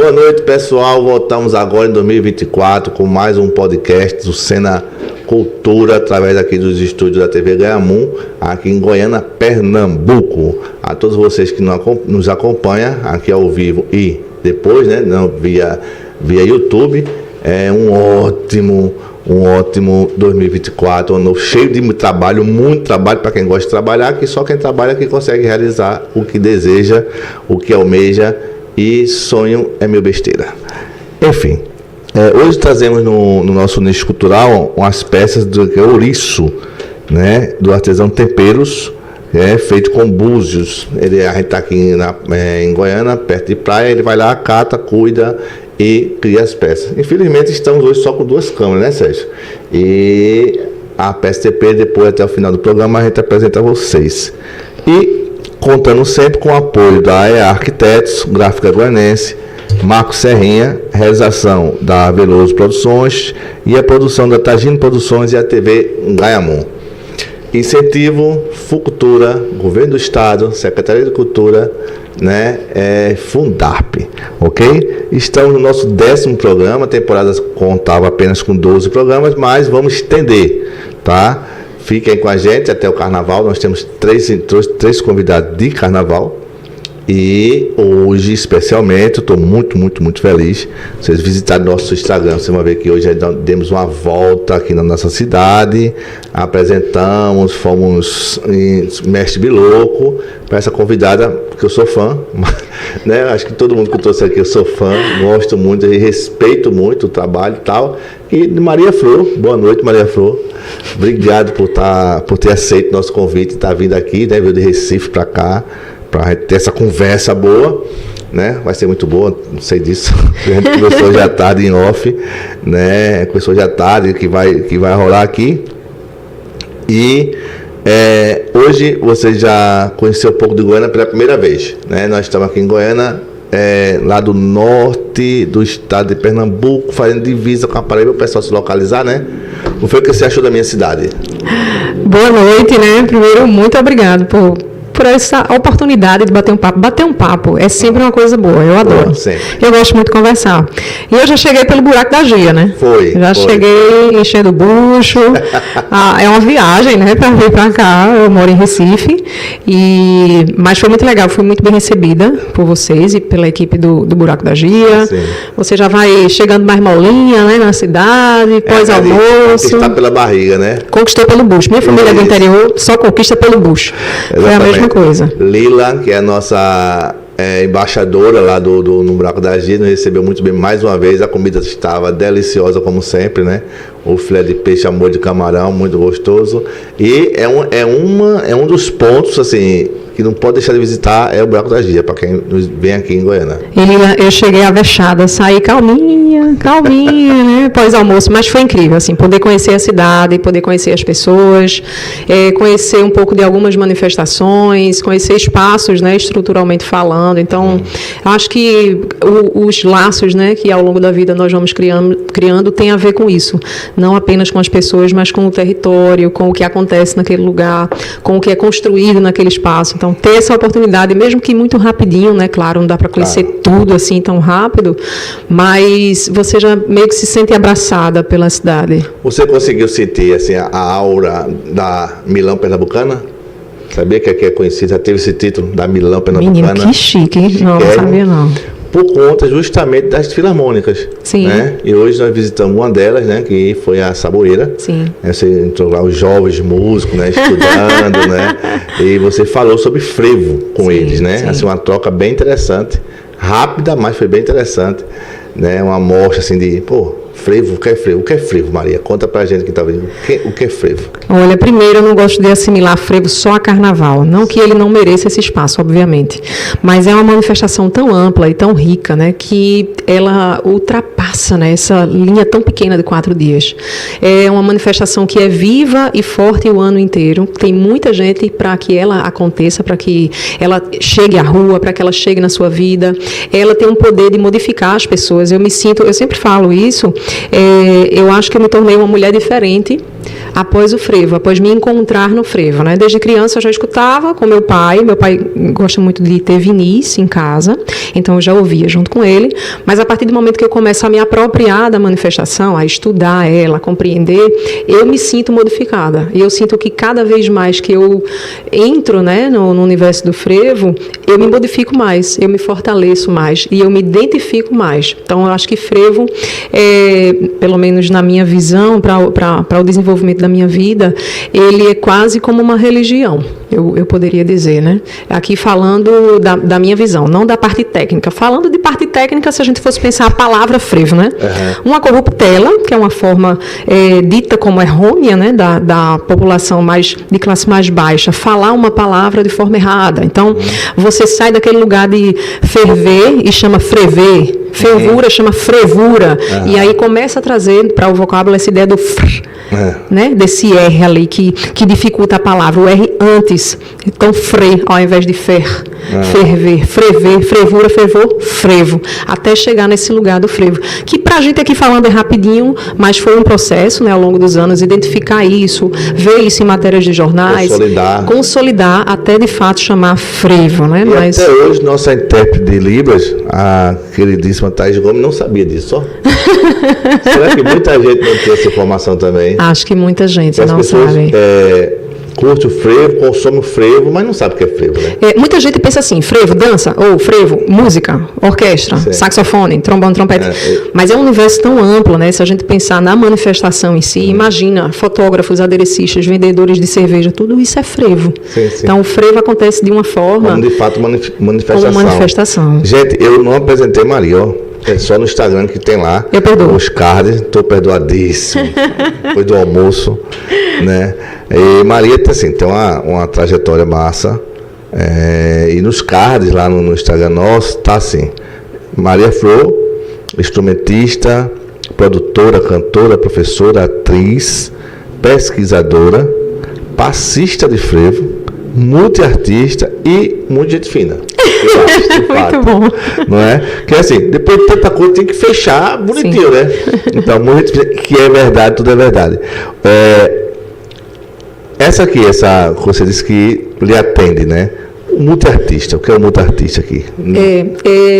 Boa noite, pessoal. Voltamos agora em 2024 com mais um podcast do Sena Cultura, através aqui dos estúdios da TV Ganhamun, aqui em Goiânia, Pernambuco. A todos vocês que nos acompanham aqui ao vivo e depois, né, não, via YouTube, é um ótimo 2024, um ano cheio de trabalho, muito trabalho para quem gosta de trabalhar, que só quem trabalha que consegue realizar o que deseja, o que almeja, e sonho é meio besteira. Enfim, hoje trazemos no nosso nicho cultural umas peças do ouriço, né, do artesão Temperos, feito com búzios. A gente está aqui em Goiânia, perto de praia, ele vai lá, cata, cuida e cria as peças. Infelizmente estamos hoje só com 2 câmeras, né, Sérgio? E a PSTP, depois até o final do programa, a gente apresenta a vocês. E contando sempre com o apoio da EA Arquitetos, Gráfica Goianense, Marcos Serrinha, realização da Veloso Produções e a produção da Tagino Produções e a TV Ganhamun. Incentivo, Fucultura, Governo do Estado, Secretaria de Cultura, né, Fundarp, ok? Estamos no nosso 10º programa, a temporada contava apenas com 12 programas, mas vamos estender, tá? Fiquem com a gente até o Carnaval, nós temos três convidados de Carnaval. E hoje, especialmente, eu estou muito feliz. Vocês visitaram nosso Instagram, vocês vão ver que hoje demos uma volta aqui na nossa cidade, apresentamos, fomos em Mestre Biloco, para essa convidada, que eu sou fã, né? Acho que todo mundo que trouxe aqui eu sou fã, gosto muito e respeito muito o trabalho e tal. E Maria Flor, boa noite, Maria Flor. Obrigado por ter aceito nosso convite e estar vindo aqui, né? Veio de Recife para cá, para ter essa conversa boa, né? Vai ser muito boa, não sei disso. A gente conversou já tarde em off, né? Conversou já tarde que vai rolar aqui. E hoje você já conheceu um pouco de Goiânia pela primeira vez, né? Nós estamos aqui em Goiânia, lá do norte do estado de Pernambuco, fazendo divisa com a Paraíba, o pessoal se localizar, né? O que você achou da minha cidade? Boa noite, né? Primeiro, muito obrigado por essa oportunidade de bater um papo. Bater um papo é sempre uma coisa boa, eu adoro. Eu gosto muito de conversar. E eu já cheguei pelo buraco da Gia, né? Foi. Cheguei enchendo o bucho. É uma viagem, né, para vir para cá. Eu moro em Recife. Mas foi muito legal, fui muito bem recebida por vocês e pela equipe do Buraco da Gia. Sim. Você já vai chegando mais molinha, né, na cidade, pós-almoço. Conquistar pela barriga, né? Conquistou pelo bucho. Minha família do interior só conquista pelo bucho. Exatamente. Foi a mesma coisa. Lila, que é a nossa embaixadora lá no Buraco da Gia, nos recebeu muito bem mais uma vez. A comida estava deliciosa, como sempre, né? O filé de peixe à molho de camarão, muito gostoso. E é um dos pontos, assim, que não pode deixar de visitar, é o Buraco da Gia, para quem vem aqui em Goiânia. Eu cheguei avexada, saí calminha, né, pós-almoço, mas foi incrível, assim, poder conhecer a cidade, poder conhecer as pessoas, conhecer um pouco de algumas manifestações, conhecer espaços, né, estruturalmente falando. Então, acho que os laços, né, que ao longo da vida nós vamos criando tem a ver com isso, não apenas com as pessoas, mas com o território, com o que acontece naquele lugar, com o que é construído naquele espaço. Então, ter essa oportunidade, mesmo que muito rapidinho, né? Claro, não dá para conhecer tudo assim tão rápido, mas você já meio que se sente abraçada pela cidade. Você conseguiu sentir assim, a aura da Milão Pernambucana? Sabia que aqui é conhecida, já teve esse título da Milão Pernambucana? Menino, que chique, hein? Não sabia não. Por conta justamente das filarmônicas. Sim. Né? E hoje nós visitamos uma delas, né, que foi a Saboeira. Sim. Você entrou lá, os jovens músicos, né, estudando, né? E você falou sobre frevo com eles, né? Assim, uma troca bem interessante, rápida, mas foi bem interessante, né? Uma amostra assim de, frevo, o que é frevo? O que é frevo, Maria? Conta pra gente que tá vendo. O que é frevo? Olha, primeiro, eu não gosto de assimilar frevo só a carnaval. Não que ele não mereça esse espaço, obviamente. Mas é uma manifestação tão ampla e tão rica, né, que ela ultrapassa, né, essa linha tão pequena de 4 dias. É uma manifestação que é viva e forte o ano inteiro. Tem muita gente para que ela aconteça, para que ela chegue à rua, para que ela chegue na sua vida. Ela tem um poder de modificar as pessoas. Eu sempre falo isso. Eu acho que eu me tornei uma mulher diferente após o frevo, após me encontrar no frevo, né? Desde criança eu já escutava com meu pai gosta muito de ter vinis em casa, então eu já ouvia junto com ele, mas a partir do momento que eu começo a me apropriar da manifestação, a estudar ela, a compreender, eu me sinto modificada, e eu sinto que cada vez mais que eu entro, né, no universo do frevo, eu me modifico mais, eu me fortaleço mais, e eu me identifico mais. Então eu acho que frevo, pelo menos na minha visão, para o desenvolvimento da minha vida, ele é quase como uma religião, eu poderia dizer, né? Aqui falando da minha visão, não da parte técnica. Falando de parte técnica, se a gente fosse pensar a palavra frevo, né? Uma corruptela, que é uma forma dita como errônea, né? Da população de classe mais baixa, falar uma palavra de forma errada. Então, você sai daquele lugar de ferver e chama frever, fervura chama frevura, e aí começa a trazer para o vocábulo essa ideia do fr, né? Desse R ali que dificulta a palavra, o R antes. Então, fre, ao invés de ferver, frever, frevura, fervor, frevo, até chegar nesse lugar do frevo, que pra gente aqui falando é rapidinho, mas foi um processo, né, ao longo dos anos, identificar isso, ver isso em matérias de jornais, consolidar até de fato chamar frevo, né? Mas até hoje nossa intérprete de Libras, a queridíssima Thaís Gomes, não sabia disso, ó. Será que muita gente não tem essa informação também? Acho que muita gente não sabe. Curte o frevo, consome o frevo, mas não sabe o que é frevo, né? Muita gente pensa assim, frevo, dança, ou frevo, música, orquestra, saxofone, trombone, trompete. Mas é um universo tão amplo, né? Se a gente pensar na manifestação em si, imagina fotógrafos, aderecistas, vendedores de cerveja, tudo isso é frevo. Sim. Então o frevo acontece de uma forma... Como de fato manifestação. Como manifestação. Gente, eu não apresentei Maria, ó. É só no Instagram que tem lá. Eu perdoo. Os cards, estou perdoadíssimo. Depois do almoço, né? E Maria assim, tem uma trajetória massa. E nos cards lá no Instagram nosso, tá assim. Maria Flor, instrumentista, produtora, cantora, professora, atriz, pesquisadora, passista de frevo, multiartista e muito gente fina. Eu acho, de fato, muito bom. Não é? Que assim, depois de tanta coisa tem que fechar bonitinho, né? Então, muito, que é verdade, tudo é verdade. Essa que você disse que lhe atende, né? O multiartista, o que é o multiartista aqui?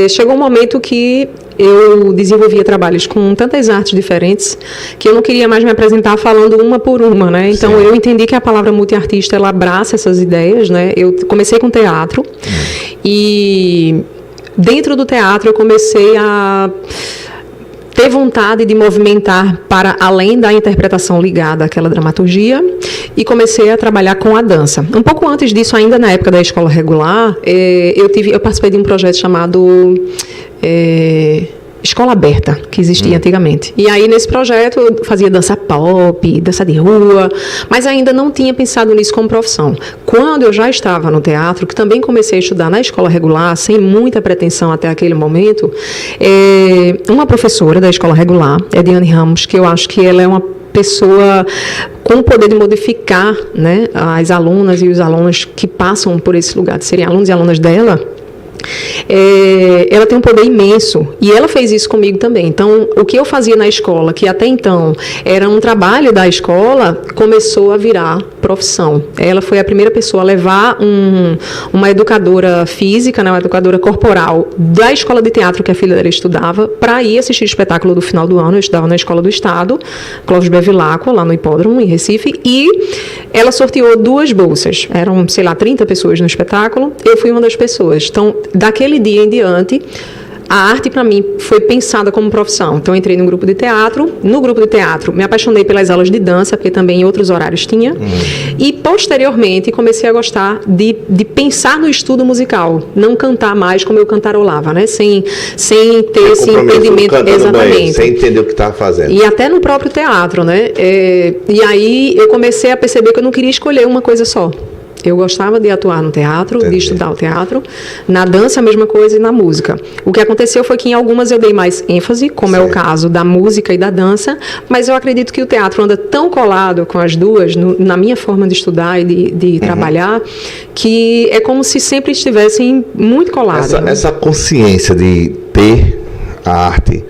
Chegou um momento que eu desenvolvia trabalhos com tantas artes diferentes que eu não queria mais me apresentar falando uma por uma, né? Então eu entendi que a palavra multiartista, ela abraça essas ideias, né? Eu comecei com teatro e dentro do teatro eu comecei a ter vontade de movimentar para além da interpretação ligada àquela dramaturgia e comecei a trabalhar com a dança. Um pouco antes disso, ainda na época da escola regular, eu participei de um projeto chamado Escola Aberta, que existia antigamente. E aí, nesse projeto, eu fazia dança pop, dança de rua, mas ainda não tinha pensado nisso como profissão. Quando eu já estava no teatro, que também comecei a estudar na escola regular, sem muita pretensão até aquele momento, uma professora da escola regular, Ediane Ramos, que eu acho que ela é uma pessoa com o poder de modificar, né, as alunas e os alunos que passam por esse lugar, de serem alunos e alunas dela, ela tem um poder imenso e ela fez isso comigo também. Então, o que eu fazia na escola, que até então era um trabalho da escola, começou a virar profissão. Ela foi a primeira pessoa a levar uma educadora física, né, uma educadora corporal da escola de teatro que a filha dela estudava, para ir assistir o espetáculo do final do ano. Eu estudava na Escola do Estado, Clóvis Bevilacqua, lá no Hipódromo, em Recife, e ela sorteou 2 bolsas. Eram, 30 pessoas no espetáculo, eu fui uma das pessoas. Então, daquele dia em diante, a arte para mim foi pensada como profissão. Então, entrei num grupo de teatro. No grupo de teatro, me apaixonei pelas aulas de dança, porque também em outros horários tinha. E, posteriormente, comecei a gostar de pensar no estudo musical. Não cantar mais como eu cantarolava, né? Sem ter esse entendimento. Exatamente. Bem, sem entender o que estava fazendo. E até no próprio teatro, né? E aí, eu comecei a perceber que eu não queria escolher uma coisa só. Eu gostava de atuar no teatro, de estudar o teatro. Na dança, a mesma coisa, e na música. O que aconteceu foi que em algumas eu dei mais ênfase, como é o caso da música e da dança, mas eu acredito que o teatro anda tão colado com as duas, na minha forma de estudar e de trabalhar, que é como se sempre estivessem muito coladas. Essa consciência de ter a arte,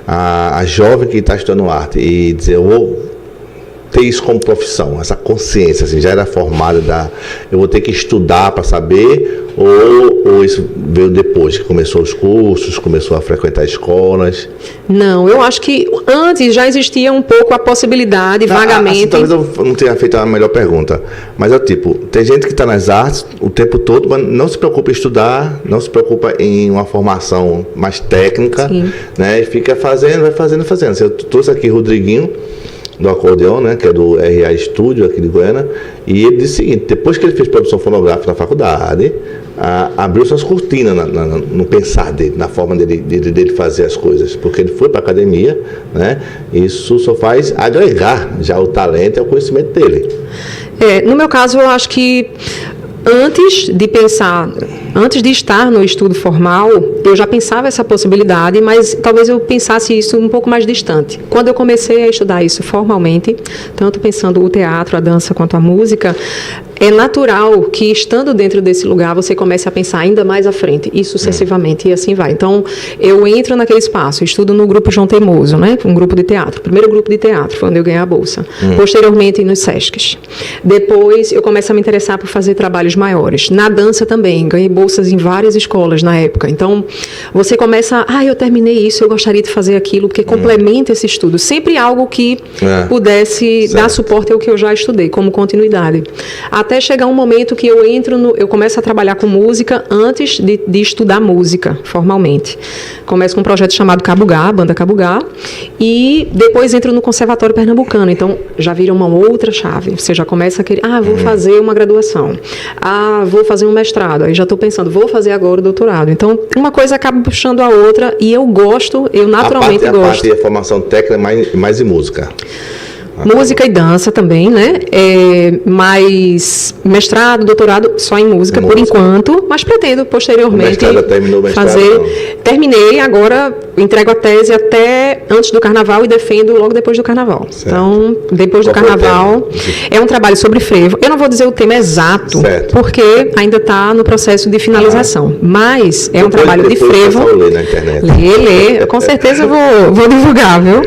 a jovem que está estudando arte, e dizer, eu vou ter isso como profissão, essa consciência, assim, já era formada eu vou ter que estudar para saber, ou isso veio depois que começou os cursos, começou a frequentar escolas? Não, eu acho que antes já existia um pouco a possibilidade, vagamente... Assim, talvez eu não tenha feito a melhor pergunta, mas é o tipo, tem gente que está nas artes o tempo todo, mas não se preocupa em estudar, não se preocupa em uma formação mais técnica, né? E fica fazendo, vai fazendo. Eu trouxe aqui Rodriguinho, do acordeão, né, que é do RA Studio aqui de Goiânia, e ele disse o seguinte: depois que ele fez produção fonográfica na faculdade, abriu suas cortinas no pensar dele, na forma dele fazer as coisas, porque ele foi para a academia, né, isso só faz agregar já o talento e o conhecimento dele. No meu caso, eu acho que antes de estar no estudo formal, eu já pensava essa possibilidade, mas talvez eu pensasse isso um pouco mais distante. Quando eu comecei a estudar isso formalmente, tanto pensando o teatro, a dança quanto a música, é natural que, estando dentro desse lugar, você comece a pensar ainda mais à frente, e sucessivamente, e assim vai. Então, eu entro naquele espaço, estudo no grupo João Teimoso, né, um grupo de teatro. Primeiro grupo de teatro, foi onde eu ganhei a bolsa. Posteriormente, nos Sescs. Depois, eu começo a me interessar por fazer trabalhos maiores. Na dança também, ganhei bolsas em várias escolas na época. Então, você começa, eu terminei isso, eu gostaria de fazer aquilo, porque complementa esse estudo. Sempre algo que pudesse dar suporte ao que eu já estudei, como continuidade. Até chegar um momento que eu começo a trabalhar com música antes de estudar música, formalmente. Começo com um projeto chamado Cabugá, Banda Cabugá, e depois entro no Conservatório Pernambucano. Então, já vira uma outra chave. Você já começa a querer, vou fazer uma graduação. Vou fazer um mestrado. Aí já estou pensando, vou fazer agora o doutorado. Então, uma coisa acaba puxando a outra, e eu naturalmente gosto. A parte da formação técnica é mais em música. Música e dança também, né? Mas mestrado, doutorado só em música, por enquanto, mas pretendo posteriormente terminou o mestrado, fazer. não? Terminei, agora entrego a tese até antes do carnaval e defendo logo depois do carnaval. Certo. Então, depois do carnaval, é um trabalho sobre frevo. Eu não vou dizer o tema exato, porque ainda está no processo de finalização, mas é um trabalho de frevo. Ler na internet. Ler, com certeza vou divulgar, viu?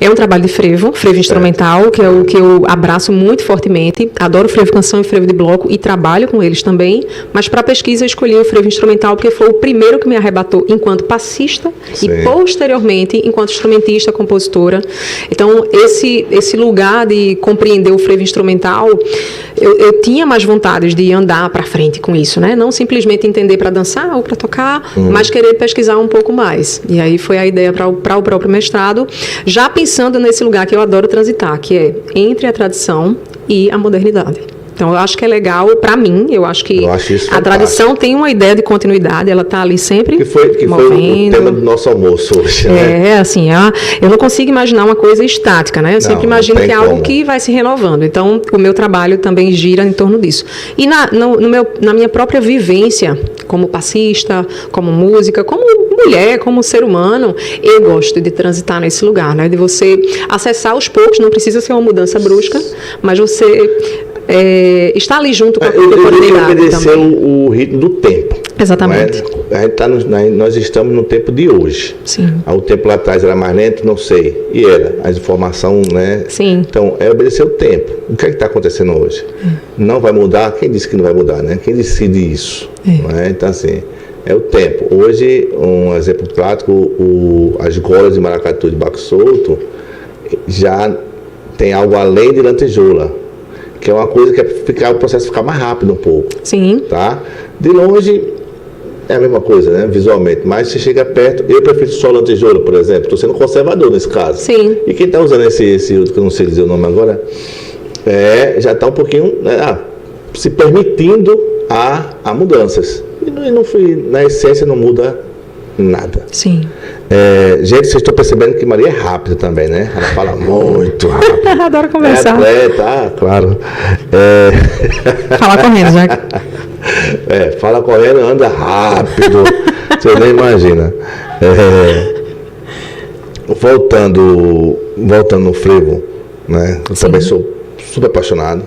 É um trabalho de frevo instrumental, que é o que eu abraço muito fortemente. Adoro frevo canção e frevo de bloco e trabalho com eles também, mas para a pesquisa eu escolhi o frevo instrumental porque foi o primeiro que me arrebatou enquanto passista e posteriormente enquanto instrumentista, compositora. Então, esse lugar de compreender o frevo instrumental, eu tinha mais vontade de andar para frente com isso, né? Não simplesmente entender para dançar ou para tocar, mas querer pesquisar um pouco mais. E aí foi a ideia para o próprio mestrado, já pensando nesse lugar que eu adoro transitar, que é entre a tradição e a modernidade. Então, eu acho que é legal, para mim, eu acho que a tradição tem uma ideia de continuidade, ela está ali sempre que foi o tema do nosso almoço hoje, né? Assim, eu não consigo imaginar uma coisa estática, né? Eu sempre imagino que é algo que vai se renovando. Então, o meu trabalho também gira em torno disso. E na minha própria vivência, como passista, como música, como mulher, como ser humano, eu gosto de transitar nesse lugar, né? De você acessar aos poucos, não precisa ser uma mudança brusca, mas você... está ali junto com a contemporaneidade. Obedecer o ritmo do tempo. Exatamente. Nós estamos no tempo de hoje. Sim. O tempo lá atrás era mais lento, não sei. E era. A informação, né? Sim. Então, é obedecer o tempo. O que é que está acontecendo hoje? Não vai mudar? Quem disse que não vai mudar, né? Quem decide isso? Né? Então, assim, é o tempo. Hoje, um exemplo prático, as golas de maracatu de baco solto já tem algo além de lantejoula, que é uma coisa que o processo ficar mais rápido um pouco. Sim. Tá? De longe é a mesma coisa, né? Visualmente, mas se chega perto, eu prefiro só lantejoula, por exemplo, estou sendo conservador nesse caso. Sim. E quem está usando esse outro, que eu não sei dizer o nome agora, já está um pouquinho se permitindo a mudanças. E na essência não muda nada. Sim. Gente, vocês estão percebendo que Maria é rápida também, né? Ela fala muito rápido. Adoro conversar. Claro. Fala correndo, já. Fala correndo, anda rápido. Você nem imagina. Voltando no frevo, né? Eu também sou super apaixonado.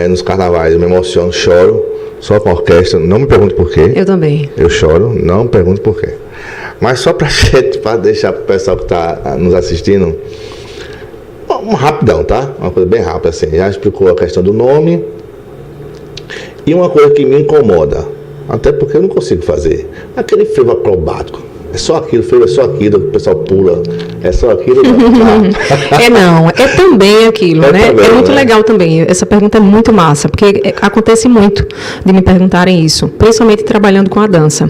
Nos carnavais eu me emociono, choro, só com a orquestra. Não me pergunte por quê. Eu também. Eu choro, não me pergunte por quê. Mas só para deixar para o pessoal que está nos assistindo, Um rapidão, tá? Uma coisa bem rápida assim. Já explicou a questão do nome. E uma coisa que me incomoda, até porque eu não consigo fazer, aquele frevo acrobático. É só aquilo, frevo é só aquilo, o pessoal pula, é só aquilo. Não, é também aquilo, né? Também, é muito né? legal também. Essa pergunta é muito massa, porque acontece muito de me perguntarem isso, principalmente trabalhando com a dança.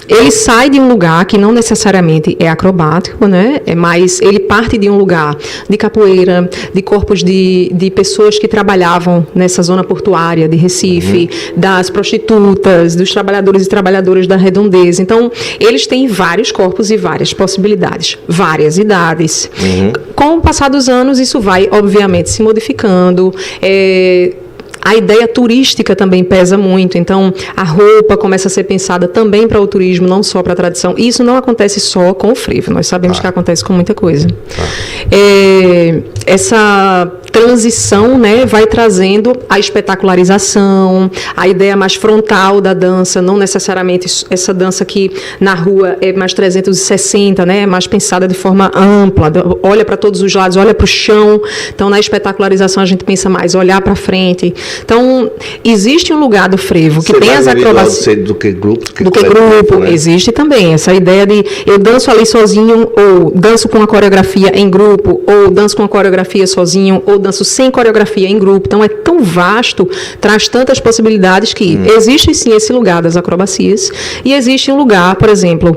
Ele sai de um lugar que não necessariamente é acrobático, né? Mas ele parte de um lugar de capoeira, de corpos de pessoas que trabalhavam nessa zona portuária de Recife, das prostitutas, dos trabalhadores e trabalhadoras da redondeza. Então, eles têm vários corpos e várias possibilidades, várias idades. Com o passar dos anos, isso vai, obviamente, se modificando. A ideia turística também pesa muito, então a roupa começa a ser pensada também para o turismo, não só para a tradição. E isso não acontece só com o frevo, nós sabemos que acontece com muita coisa. Essa transição, né, vai trazendo a espetacularização, a ideia mais frontal da dança, não necessariamente essa dança que na rua é mais 360, né, é mais pensada de forma ampla, olha para todos os lados, olha para o chão. Então, na espetacularização, a gente pensa mais olhar para frente. Então, existe um lugar do frevo que tem as acrobacias. Do que grupo. Né? Existe também essa ideia de eu danço ali sozinho, ou danço com a coreografia em grupo, ou danço com a coreografia sozinho, ou danço sem coreografia em grupo. Então, é tão vasto, traz tantas possibilidades que existe sim esse lugar das acrobacias. E existe um lugar, por exemplo,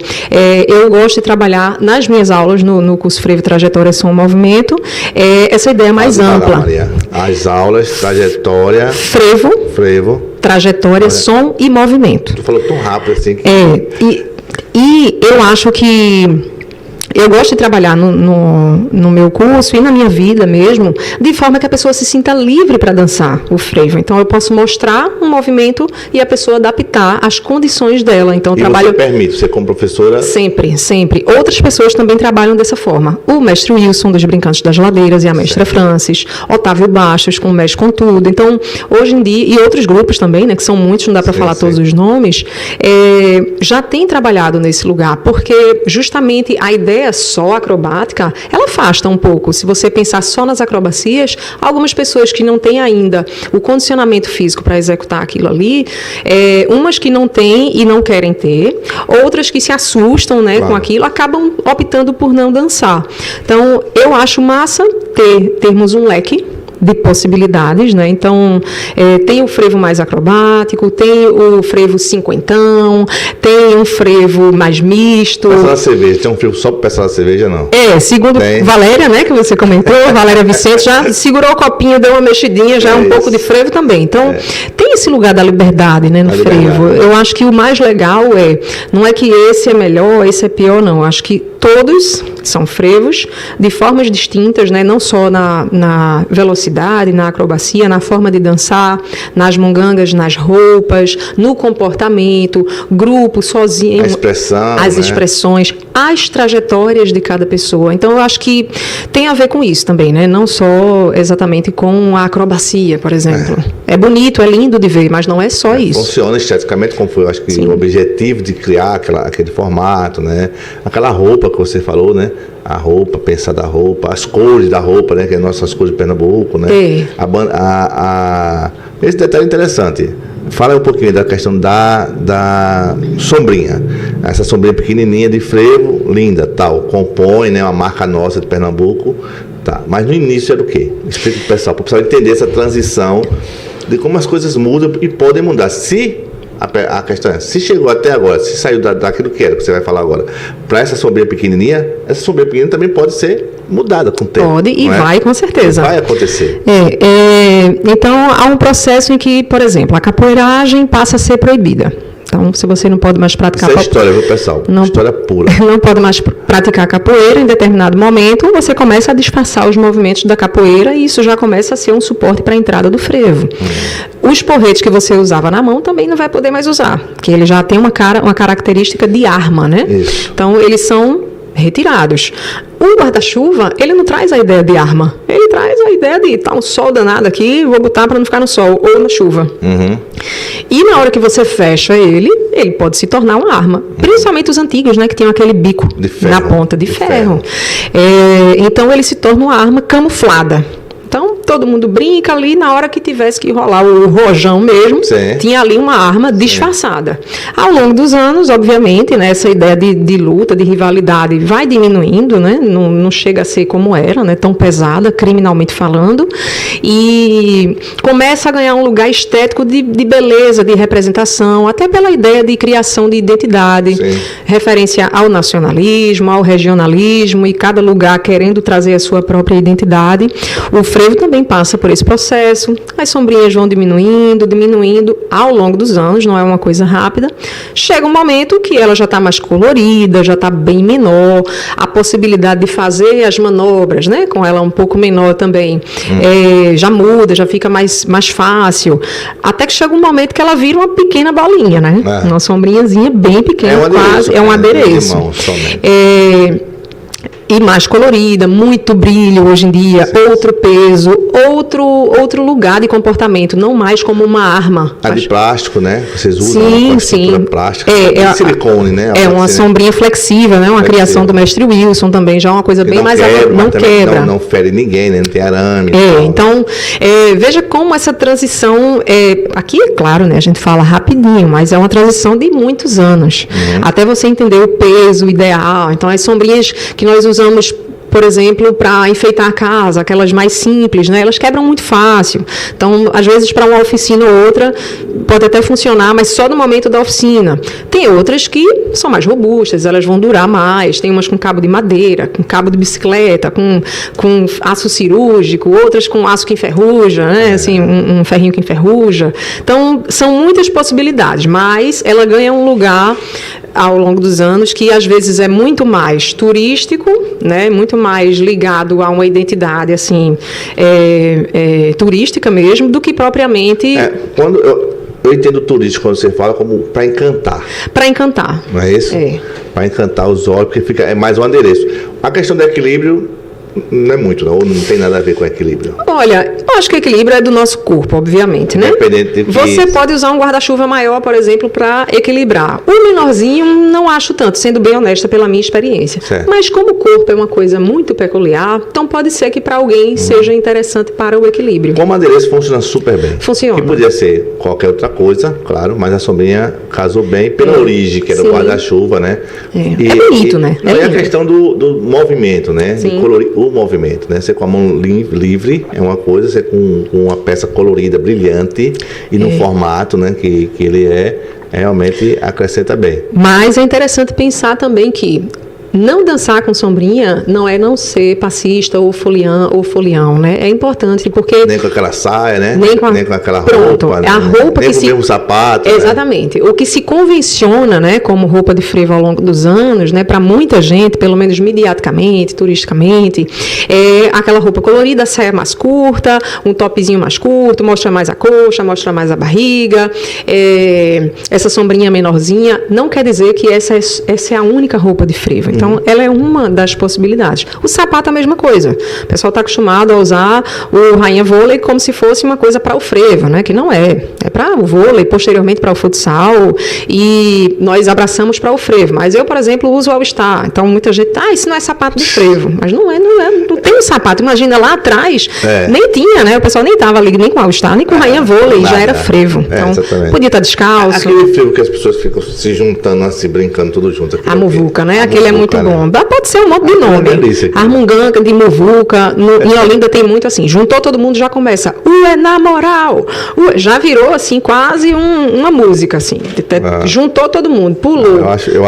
eu gosto de trabalhar nas minhas aulas, no curso Frevo Trajetória Som Movimento, essa ideia mais ampla. Maria. As aulas, trajetória... Frevo. Trajetória, som e movimento. Tu falou tão rápido assim. Que... E eu acho que eu gosto de trabalhar no meu curso e na minha vida mesmo, de forma que a pessoa se sinta livre para dançar o frevo. Então, eu posso mostrar um movimento e a pessoa adaptar às condições dela. Então, eu trabalho... você permite, você como professora... Sempre. Outras pessoas também trabalham dessa forma. O mestre Wilson, dos Brincantes das Ladeiras, e a mestra Francis, Otávio Bastos, com o Mestre com Tudo. Então, hoje em dia, e outros grupos também, né, que são muitos, não dá para falar todos os nomes, já tem trabalhado nesse lugar, porque justamente a ideia só acrobática, ela afasta um pouco. Se você pensar só nas acrobacias, algumas pessoas que não têm ainda o condicionamento físico para executar aquilo ali, umas que não têm e não querem ter, outras que se assustam, né, com aquilo, acabam optando por não dançar. Então, eu acho massa termos um leque de possibilidades, né? Então, tem o frevo mais acrobático, tem o frevo cinquentão, tem um frevo mais misto. Peça da cerveja, tem um frevo só para peça da cerveja, não? Segundo Valéria, né, que você comentou, Valéria Vicente já segurou o copinho, deu uma mexidinha, já um pouco de frevo também. Então, tem esse lugar da liberdade, né, no frevo. Eu acho que o mais legal não é que esse é melhor, esse é pior, não. Eu acho que todos são frevos de formas distintas, né, não só na velocidade, na acrobacia, na forma de dançar, nas mungangas, nas roupas, no comportamento, grupo, sozinho, as expressões, as trajetórias de cada pessoa. Então, eu acho que tem a ver com isso também, né? Não só exatamente com a acrobacia, por exemplo. É bonito, é lindo de ver, mas não é só isso. Funciona esteticamente como foi, eu acho que o objetivo de criar aquele formato, né? Aquela roupa que você falou, né? A roupa, pensar da roupa, as cores da roupa, né? Que é nossas cores de Pernambuco, né? Esse detalhe é interessante. Fala um pouquinho da questão da sombrinha. Essa sombrinha pequenininha de frevo, linda, tal, compõe, né, uma marca nossa de Pernambuco, tá. Mas no início era o quê? Explica para o pessoal entender essa transição de como as coisas mudam e podem mudar. A questão é, se chegou até agora, se saiu daquilo que era, que você vai falar agora, para essa sombrinha pequenininha, essa sombrinha pequenininha também pode ser mudada com o tempo. Pode e vai, com certeza. Vai acontecer. Então, há um processo em que, por exemplo, a capoeiragem passa a ser proibida. Então, se você não pode mais praticar... Isso é história, viu, pessoal? História pura. Não pode mais praticar capoeira em determinado momento, você começa a disfarçar os movimentos da capoeira e isso já começa a ser um suporte para a entrada do frevo. Os porretes que você usava na mão também não vai poder mais usar, porque ele já tem uma característica de arma, né? Isso. Então, eles são retirados. o guarda-chuva, ele não traz a ideia de arma. Ele traz a ideia de tá um sol danado aqui, vou botar para não ficar no sol ou na chuva. E na hora que você fecha ele pode se tornar uma arma. Principalmente os antigos, né, que tinham aquele bico na ponta de ferro. Então ele se torna uma arma camuflada. Então, todo mundo brinca ali, na hora que tivesse que rolar o rojão mesmo, tinha ali uma arma disfarçada. Ao longo dos anos, obviamente, né, essa ideia de luta, de rivalidade vai diminuindo, né, não chega a ser como era, né, tão pesada, criminalmente falando, e começa a ganhar um lugar estético de beleza, de representação, até pela ideia de criação de identidade, referência ao nacionalismo, ao regionalismo, e cada lugar querendo trazer a sua própria identidade. O frevo também passa por esse processo, as sombrinhas vão diminuindo ao longo dos anos, não é uma coisa rápida. Chega um momento que ela já está mais colorida, já está bem menor, a possibilidade de fazer as manobras, né, com ela um pouco menor também, já muda, já fica mais fácil, até que chega um momento que ela vira uma pequena bolinha, né, uma sombrinhazinha bem pequena, é um adereço. E mais colorida, muito brilho hoje em dia, outro peso, outro lugar de comportamento, não mais como uma arma. De plástico, né? Vocês usam sim. plástica, de silicone, né? Uma sombrinha flexível, né? Uma criação do mestre Wilson também, já é uma coisa bem mais... Não quebra. Não fere ninguém, né? Não tem arame. Então, veja como essa transição... aqui, é claro, né? A gente fala rapidinho, mas é uma transição de muitos anos. Até você entender o peso ideal. Então, as sombrinhas que nós usamos, por exemplo, para enfeitar a casa, aquelas mais simples, né? Elas quebram muito fácil. Então, às vezes, para uma oficina ou outra, pode até funcionar, mas só no momento da oficina. Tem outras que são mais robustas, elas vão durar mais. Tem umas com cabo de madeira, com cabo de bicicleta, com aço cirúrgico, outras com aço que enferruja, né? Assim, um ferrinho que enferruja. Então, são muitas possibilidades, mas ela ganha um lugar ao longo dos anos, que às vezes é muito mais turístico, né, muito mais ligado a uma identidade assim, turística mesmo, do que propriamente... Quando eu entendo turístico quando você fala como para encantar. Para encantar. Não é isso? Para encantar os olhos, porque é mais um adereço. A questão do equilíbrio não é muito, não, ou não tem nada a ver com equilíbrio? Olha, eu acho que o equilíbrio é do nosso corpo, obviamente, né? Independente de Você pode usar um guarda-chuva maior, por exemplo, para equilibrar. O menorzinho, não acho tanto, sendo bem honesta pela minha experiência. Mas como o corpo é uma coisa muito peculiar, então pode ser que para alguém seja interessante para o equilíbrio. Como adereço funciona super bem. Funciona. Que podia ser qualquer outra coisa, claro, mas a sombrinha casou bem pela origem, que era o guarda-chuva, né? É bonito, né? É a questão do movimento, né? De colorir o movimento, né? Você com a mão livre é uma coisa, você com uma peça colorida, brilhante e no formato, né, que ele realmente acrescenta bem. Mas é interessante pensar também que não dançar com sombrinha não é não ser passista ou folião, né? É importante porque... Nem com aquela saia, né? Nem com aquela roupa. Né? A roupa nem que com o mesmo sapato. Exatamente. Né? O que se convenciona, né, como roupa de frevo ao longo dos anos, né, para muita gente, pelo menos mediaticamente, turisticamente, é aquela roupa colorida, a saia mais curta, um topzinho mais curto, mostra mais a coxa, mostra mais a barriga, essa sombrinha menorzinha. Não quer dizer que essa é a única roupa de frevo. Então, ela é uma das possibilidades. O sapato é a mesma coisa. O pessoal está acostumado a usar o rainha vôlei como se fosse uma coisa para o frevo, né? Que não é. É para o vôlei, posteriormente para o futsal, e nós abraçamos para o frevo. Mas eu, por exemplo, uso o All-Star. Então, muita gente, isso não é sapato de frevo. Mas não tem um sapato. Imagina, lá atrás, nem tinha, né? O pessoal nem estava ali, nem com All-Star, nem com rainha vôlei, já era frevo. Então, podia estar descalço. Aquele frevo que as pessoas ficam se juntando, assim, brincando tudo junto. A muvuca, né? Aquele é muito bom. Pode ser um monte de nome. Armunganga, de muvuca. Em Olinda tem muito assim. Juntou todo mundo, já começa. É na moral. Já virou assim quase uma música assim. Juntou todo mundo, pulou.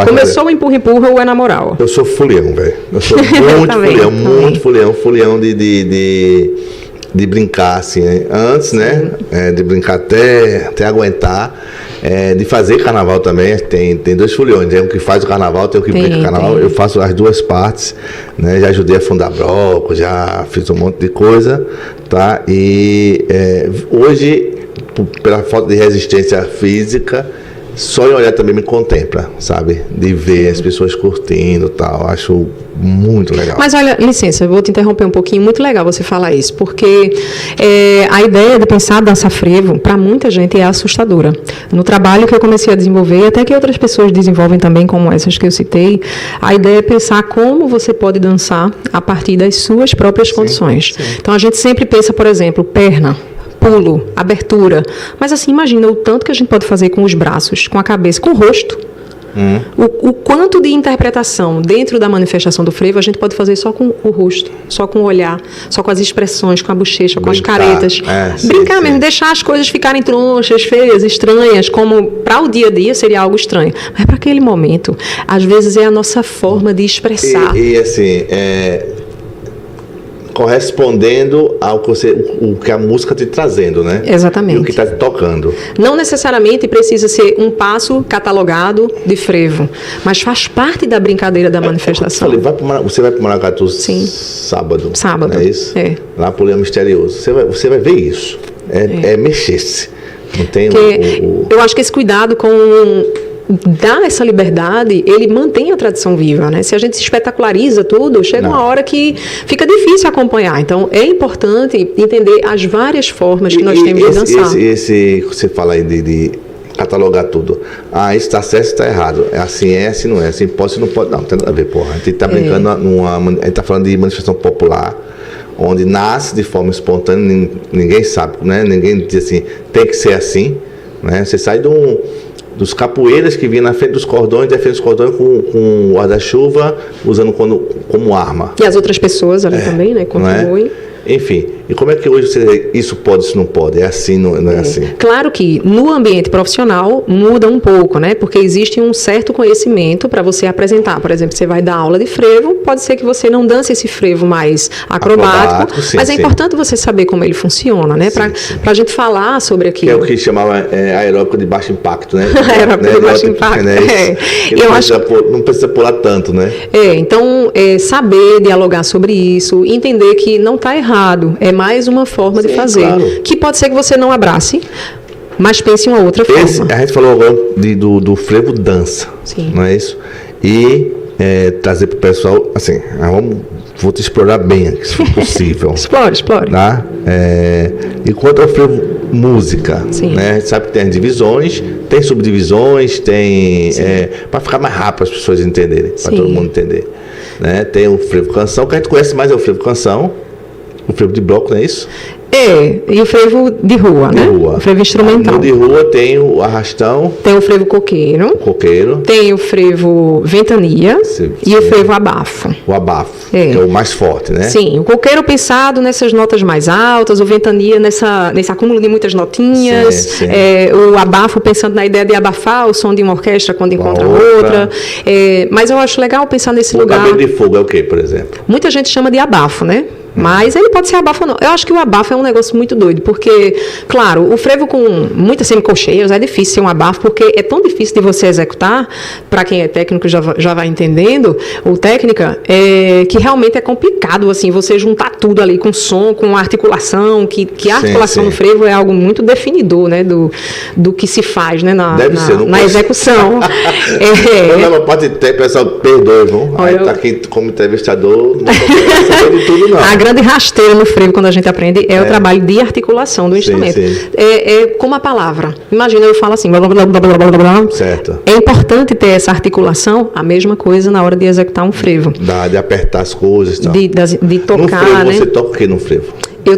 Começou o empurra, o é na moral. Eu sou folião, velho. Eu sou muito folião de brincar assim. Antes, né? De brincar até aguentar. De fazer carnaval também, tem dois foliões, tem um que faz o carnaval, tem um que brinca o carnaval. Eu faço as duas partes, né? Já ajudei a fundar bloco, já fiz um monte de coisa, tá? E hoje, pela falta de resistência física, só em olhar também me contempla, sabe? De ver as pessoas curtindo e tal. Acho muito legal. Mas olha, licença, eu vou te interromper um pouquinho. Muito legal você falar isso, porque a ideia de pensar dança frevo, para muita gente, é assustadora. No trabalho que eu comecei a desenvolver, até que outras pessoas desenvolvem também, como essas que eu citei, a ideia é pensar como você pode dançar a partir das suas próprias condições. Sim. Então, a gente sempre pensa, por exemplo, perna, pulo, abertura. Mas assim, imagina o tanto que a gente pode fazer com os braços, com a cabeça, com o rosto. O quanto de interpretação dentro da manifestação do frevo a gente pode fazer só com o rosto, só com o olhar, só com as expressões, com a bochecha, com as caretas. Brincar mesmo, deixar as coisas ficarem tronchas, feias, estranhas, como para o dia a dia seria algo estranho. Mas para aquele momento, às vezes é a nossa forma de expressar. E assim, correspondendo ao que a música está te trazendo, né? Exatamente. E o que está te tocando. Não necessariamente precisa ser um passo catalogado de frevo, mas faz parte da brincadeira da manifestação. Eu falei, você vai para o Maracatu sábado. Sábado. Não é isso? É. Lá para o Leão Misterioso. Você vai ver isso. É mexer-se. Não tem Eu acho que esse cuidado com dar essa liberdade, ele mantém a tradição viva, né? Se a gente se espetaculariza tudo, chega uma hora que fica difícil acompanhar. Então, é importante entender as várias formas que nós temos de dançar. Você fala aí de catalogar tudo. Isso está certo, isso está errado. É assim não é. Assim pode, não pode. Não tem nada a ver, porra. A gente está brincando a gente está falando de manifestação popular, onde nasce de forma espontânea, ninguém sabe, né? Ninguém diz assim, tem que ser assim, né? Você sai dos capoeiras que vinham na frente dos cordões, defendendo os cordões com guarda-chuva, usando como arma. E as outras pessoas ali também, né? Contribuem. Enfim, e como é que hoje isso pode, isso não pode? É assim, não é assim? Claro que no ambiente profissional muda um pouco, né? Porque existe um certo conhecimento para você apresentar. Por exemplo, você vai dar aula de frevo, pode ser que você não dance esse frevo mais acrobático, sim, mas é importante você saber como ele funciona, né? Para a gente falar sobre aquilo. Que é o que chamava aeróbico de baixo impacto, né? Aeróbico de baixo impacto, não precisa pular tanto, né? Então, saber dialogar sobre isso, entender que não está errado, é mais uma forma de fazer, claro. Que pode ser que você não abrace, mas pense em uma outra forma. A gente falou agora do frevo dança, sim. Não é isso? E trazer para o pessoal, assim, vou te explorar bem aqui, se for possível. Explore. Tá? E quanto ao frevo música, sim. Né? A gente sabe que tem as divisões, tem subdivisões, tem para ficar mais rápido as pessoas entenderem, para todo mundo entender. Né? Tem o frevo canção, que a gente conhece mais é o frevo canção. O frevo de bloco, não é isso? E o frevo de rua, né? O frevo instrumental. No de rua tem o arrastão. Tem o frevo coqueiro. Tem o frevo ventania. E o frevo abafo. O abafo, que é o mais forte, né? Sim, o coqueiro pensado nessas notas mais altas, o ventania nesse acúmulo de muitas notinhas. Sim. O abafo pensando na ideia de abafar o som de uma orquestra quando encontra outra. Mas eu acho legal pensar nesse lugar. O cabelo de fogo é o quê, por exemplo? Muita gente chama de abafo, né? Mas ele pode ser abafo ou não. Eu acho que o abafo é um negócio muito doido, porque, claro, o frevo com muitas semicolcheias é difícil ser um abafo, porque é tão difícil de você executar, para quem é técnico já vai entendendo, ou técnica, que realmente é complicado, assim, você juntar tudo ali com som, com articulação, que a articulação do frevo é algo muito definidor, né, do que se faz, né, na execução. Não, pode ter, pessoal, perdoe, viu? Aí tá aqui como entrevistador, não tô sabendo de tudo, não. Grande rasteira no frevo, quando a gente aprende, é o trabalho de articulação do instrumento. Sim. É como a palavra. Imagina, eu falo assim, blá, blá, blá, blá, blá, blá, blá. Certo. É importante ter essa articulação, a mesma coisa na hora de executar um frevo. De apertar as coisas e tal. De tocar, no frevo, né? Você toca o que no frevo? Eu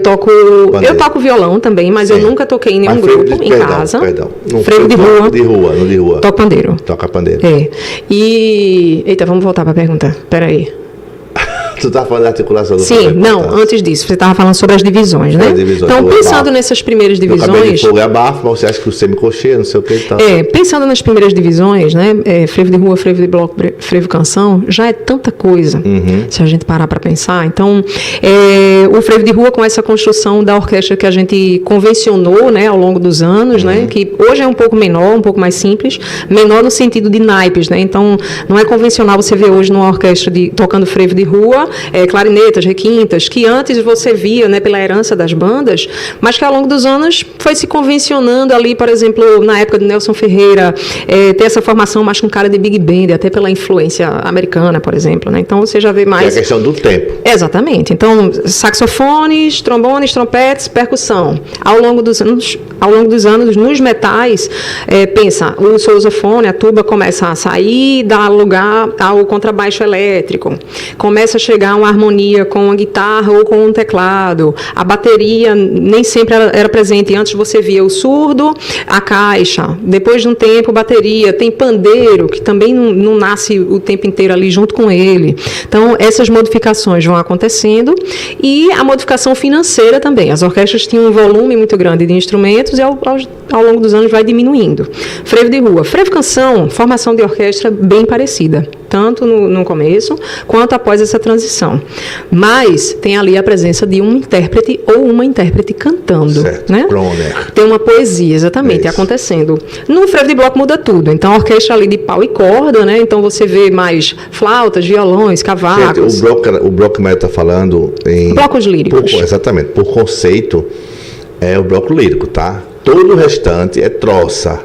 toco violão também, mas eu nunca toquei em nenhum grupo em casa. No frevo de rua. No de rua. Toco pandeiro. Toca pandeiro. Eita, vamos voltar para a pergunta. Peraí. Tu estava falando da articulação do Sim, não, antes disso, você estava falando sobre as divisões, né? Então, pensando nessas primeiras divisões... O cabelo de fogo é abafo, mas você acha que o semicolcheia, não sei o que e tal. Pensando nas primeiras divisões, né? Frevo de rua, frevo de bloco, frevo canção, já é tanta coisa, se a gente parar para pensar. Então, o frevo de rua com essa construção da orquestra que a gente convencionou, né, ao longo dos anos, né? Que hoje é um pouco menor, um pouco mais simples, menor no sentido de naipes, né? Então, não é convencional você ver hoje numa orquestra tocando frevo de rua clarinetas, requintas, que antes você via, né, pela herança das bandas, mas que ao longo dos anos foi se convencionando ali, por exemplo, na época de Nelson Ferreira, ter essa formação mais com cara de big band, até pela influência americana, por exemplo, né? Então você já vê mais... É a questão do tempo. Exatamente. Então, saxofones, trombones, trompetes, percussão. Ao longo dos anos, nos metais, pensa, o sousafone, a tuba começa a sair, dá lugar ao contrabaixo elétrico. Começa a chegar uma harmonia com a guitarra ou com um teclado. A bateria nem sempre era presente. Antes você via o surdo, a caixa. Depois de um tempo, bateria. Tem pandeiro, que também não nasce o tempo inteiro ali junto com ele. Então, essas modificações vão acontecendo. E a modificação financeira também. As orquestras tinham um volume muito grande de instrumentos e ao longo dos anos vai diminuindo. Frevo de rua. Frevo canção, formação de orquestra bem parecida, tanto no começo quanto após essa transição. Mas tem ali a presença de um intérprete ou uma intérprete cantando. Certo. Né? Croner. Tem uma poesia, exatamente, acontecendo. No frevo de bloco muda tudo. Então, a orquestra ali de pau e corda, né? Então você vê mais flautas, violões, cavacos. Gente, o bloco que o Mário está falando em... Blocos líricos. Exatamente. Por conceito, é o bloco lírico, tá? Todo o restante é troça.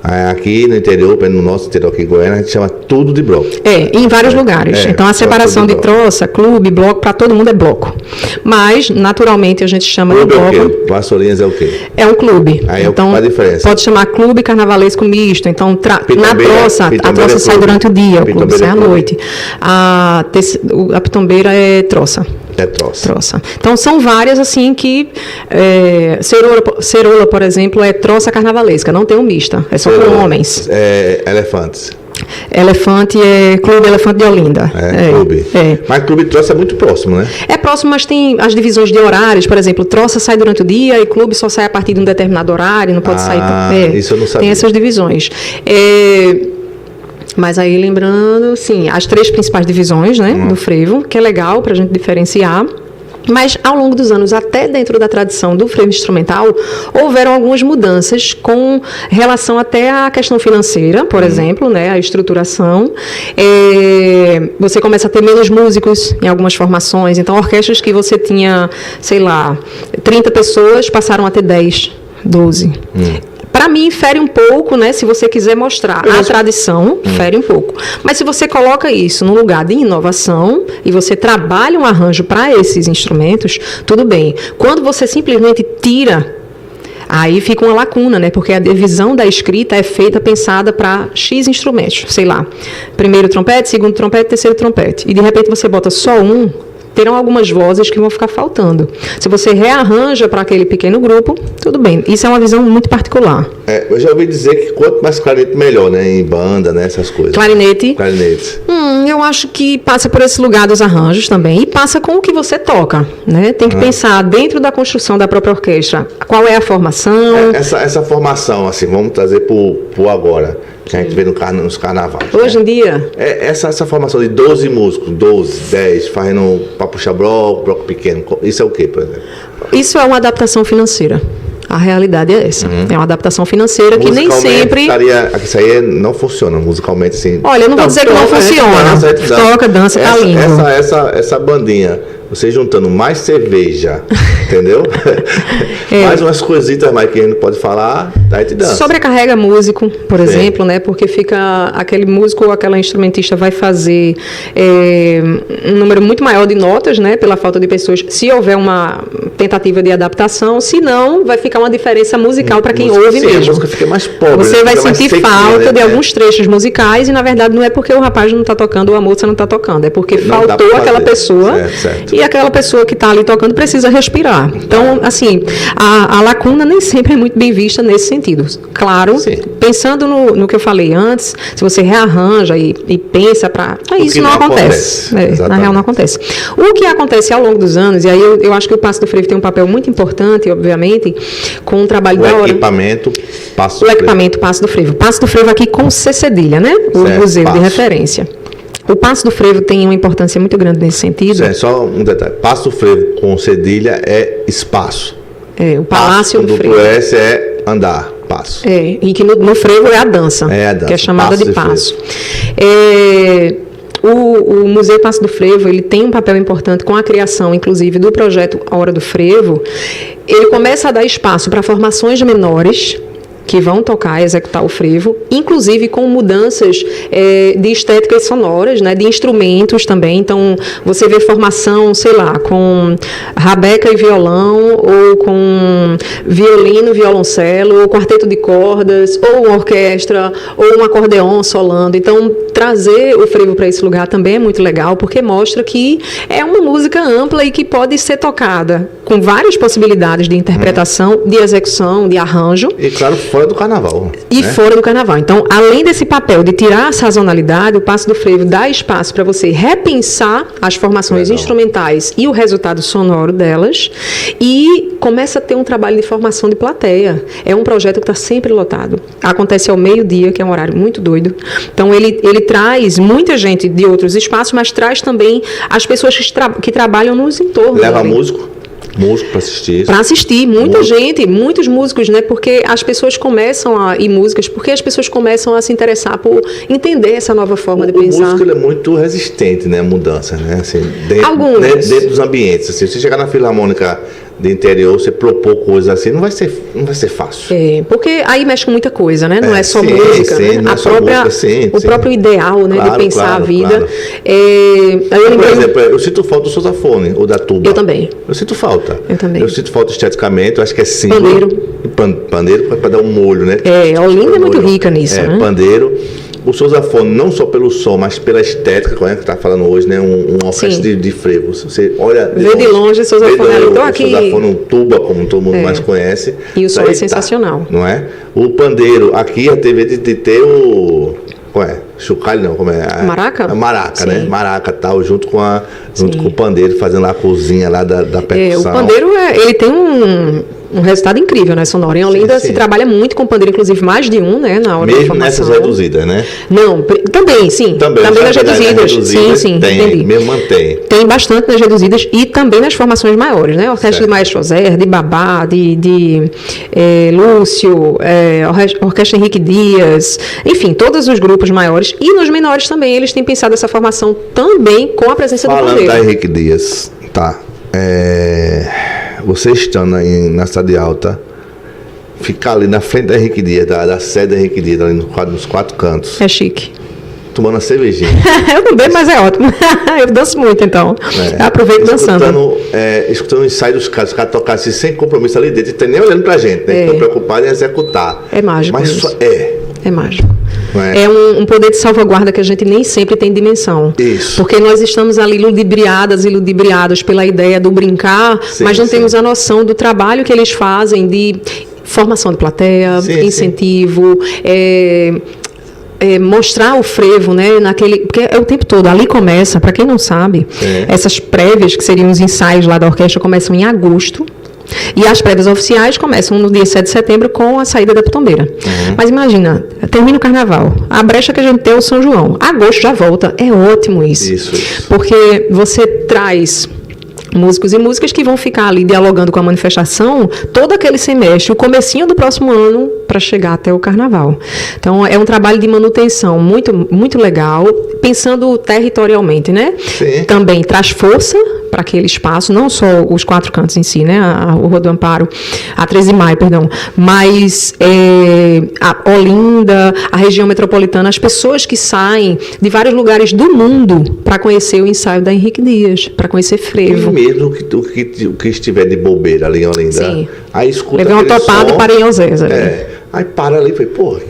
Aqui no interior, no nosso interior aqui em Goiânia, a gente chama tudo de bloco. Em vários lugares. Então, a separação de troça, clube, bloco, para todo mundo é bloco. Mas, naturalmente, a gente chama de bloco... É o quê? Vassourinhas é o quê? É um clube. Aí então, qual a diferença? Pode chamar clube carnavalesco misto. Então, na troça, a troça sai durante o dia, o clube sai à noite. A pitombeira é troça. É troça. Então, são várias, assim, que... Cerola, por exemplo, é troça carnavalesca, não tem um mista, é só com homens. Elefantes. Elefante é Clube Elefante de Olinda. Clube. Mas clube e troça é muito próximo, né? É próximo, mas tem as divisões de horários, por exemplo, troça sai durante o dia e clube só sai a partir de um determinado horário, não pode sair... Isso eu não sabia. Tem essas divisões. Mas aí, lembrando, sim, as 3 principais divisões, né, do frevo, que é legal para a gente diferenciar. Mas, ao longo dos anos, até dentro da tradição do frevo instrumental, houveram algumas mudanças com relação até à questão financeira, por exemplo, né, a estruturação. Você começa a ter menos músicos em algumas formações. Então, orquestras que você tinha, sei lá, 30 pessoas, passaram a ter 10, 12. Para mim, fere um pouco, né? Se você quiser mostrar a tradição, fere um pouco. Mas se você coloca isso num lugar de inovação e você trabalha um arranjo para esses instrumentos, tudo bem. Quando você simplesmente tira, aí fica uma lacuna, né? Porque a divisão da escrita é feita, pensada para X instrumentos. Sei lá, primeiro trompete, segundo trompete, terceiro trompete. E de repente você bota só um, terão algumas vozes que vão ficar faltando. Se você rearranja para aquele pequeno grupo, tudo bem. Isso é uma visão muito particular. Eu já ouvi dizer que quanto mais clarinete, melhor, né? Em banda, né? Essas coisas. Clarinete. Eu acho que passa por esse lugar dos arranjos também e passa com o que você toca, né? Tem que pensar dentro da construção da própria orquestra. Qual é a formação? Essa formação, assim, vamos trazer pro agora, que a gente vê nos carnavais. Hoje em dia? Essa formação de 12 músicos, 12, 10, fazendo para puxar bloco pequeno, isso é o quê, por exemplo? Isso é uma adaptação financeira. A realidade é essa. É uma adaptação financeira que nem sempre... Isso aí não funciona musicalmente, assim. Olha, eu não vou dizer que não funciona. Toca, dança, tá lindo. Essa bandinha, você juntando mais cerveja, entendeu? Mais umas coisitas mais que a gente pode falar, daí te dança. Sobrecarrega músico, por exemplo, né? Porque fica aquele músico ou aquela instrumentista vai fazer um número muito maior de notas, né? Pela falta de pessoas, se houver uma tentativa de adaptação, se não, vai ficar uma diferença musical para quem ouve mesmo. A música fica mais pobre. Você vai sentir falta de alguns trechos musicais e, na verdade, não é porque o rapaz não está tocando ou a moça não está tocando, é porque faltou aquela pessoa. Certo. E aquela pessoa que está ali tocando precisa respirar. Então, assim, a lacuna nem sempre é muito bem vista nesse sentido. Claro, pensando no que eu falei antes, se você rearranja e pensa para... Isso não acontece. Na real, não acontece. O que acontece ao longo dos anos, e aí eu acho que o Passo do Frevo tem um papel muito importante, obviamente, com o trabalho da hora. O equipamento Passo Passo do Frevo. Passo do Frevo aqui com C cedilha, né? O museu de referência. O Passo do Frevo tem uma importância muito grande nesse sentido. Só um detalhe. Passo do Frevo com cedilha é espaço. O Palácio do Frevo. O S é andar, passo. E que no frevo é a dança, que é chamada de passo. o Museu Passo do Frevo, ele tem um papel importante com a criação, inclusive, do projeto Hora do Frevo. Ele começa a dar espaço para formações menores que vão tocar, executar o frevo, inclusive com mudanças de estéticas sonoras, né, de instrumentos também. Então, você vê formação, sei lá, com rabeca e violão, ou com violino, violoncelo, ou quarteto de cordas, ou uma orquestra, ou um acordeon solando. Então, trazer o frevo para esse lugar também é muito legal, porque mostra que é uma música ampla e que pode ser tocada com várias possibilidades de interpretação, de execução, de arranjo. E, claro, fora do carnaval. E fora do carnaval. Então, além desse papel de tirar a sazonalidade, o Passo do Frevo dá espaço para você repensar as formações instrumentais e o resultado sonoro delas, e começa a ter um trabalho de formação de plateia. É um projeto que está sempre lotado. Acontece ao meio-dia, que é um horário muito doido. Então, ele traz muita gente de outros espaços, mas traz também as pessoas que trabalham nos entornos. Leva músico para assistir. Para assistir, muita gente, muitos músicos, né? Porque as pessoas começam porque as pessoas começam a se interessar por entender essa nova forma de pensar. O músico, ele é muito resistente, né, à mudança, né? Assim, dentro dos ambientes. Assim, você chegar na Filarmônica de interior, você propor coisas assim, não vai ser fácil. Porque aí mexe com muita coisa, né? Não é só música, né? Não é só música, o próprio ideal, né, de pensar a vida. Claro. Por exemplo, eu sinto falta do sousafone, ou da tuba. Eu também. Eu sinto falta. Eu também. Eu sinto falta esteticamente, eu acho que é símbolo. Pandeiro para dar um molho, né? Olinda é muito rica nisso, né? Pandeiro. O sousafone, não só pelo som, mas pela estética, como é que está falando hoje, né? Uma orquestra de frevo. Você olha de longe o sousafone. Estou aqui. O sousafone, um tuba, como todo mundo mais conhece. E o som é sensacional. Não é? O pandeiro, aqui a TV de ter o... Chocalho não, como é? Maraca? A maraca, né? Maraca tal, junto com o pandeiro, fazendo lá a cozinha lá da percussão. O pandeiro, ele tem um resultado incrível, né, sonoro. Em Olinda se trabalha muito com pandeiro, inclusive mais de um, né, na hora da formação. Mesmo nessas reduzidas, né? Não, também, sim. Também nas reduzidas. Sim, entendi. Mesmo mantém. Tem bastante nas reduzidas e também nas formações maiores, né? Orquestra de Maestro José, de Babá, de Lúcio, Orquestra Henrique Dias, enfim, todos os grupos maiores. E nos menores também, eles têm pensado essa formação também com a presença do pandeiro. Falando da Henrique Dias, tá. Você estando aí na Cidade Alta, ficar ali na frente da Henrique Dias, da sede da Henrique Dias, ali nos quatro cantos. É chique. Tomando uma cervejinha. Eu não bebo, mas é ótimo. Eu danço muito, então. Eu aproveito dançando. Escutando o ensaio dos caras, os caras tocarem assim, sem compromisso ali dentro, e nem olhando pra gente, né? Estão preocupados em executar. É mágico. Mas isso. É mágico. É um poder de salvaguarda que a gente nem sempre tem dimensão. Isso. Porque nós estamos ali ludibriadas e ludibriados pela ideia do brincar, mas não temos a noção do trabalho que eles fazem de formação de plateia, incentivo, mostrar o frevo, né, porque é o tempo todo, ali começa, para quem não sabe, essas prévias, que seriam os ensaios lá da orquestra, começam em agosto. E as prévias oficiais começam no dia 7 de setembro com a saída da Pitombeira. Mas imagina, termina o carnaval, a brecha que a gente tem é o São João, agosto já volta, é ótimo isso. Porque você traz músicos e músicas que vão ficar ali dialogando com a manifestação todo aquele semestre, o comecinho do próximo ano, para chegar até o carnaval. Então, é um trabalho de manutenção muito, muito legal, pensando territorialmente, né? Também traz força para aquele espaço, não só os quatro cantos em si, né? O Rua do Amparo, a 13 de Maio, perdão, mas a Olinda, a região metropolitana, as pessoas que saem de vários lugares do mundo para conhecer o ensaio da Henrique Dias, para conhecer frevo. Mesmo o que estiver de bobeira ali em Olinda, aí escuta levei uma topada e parei em Osés. Aí para ali e falei, porra,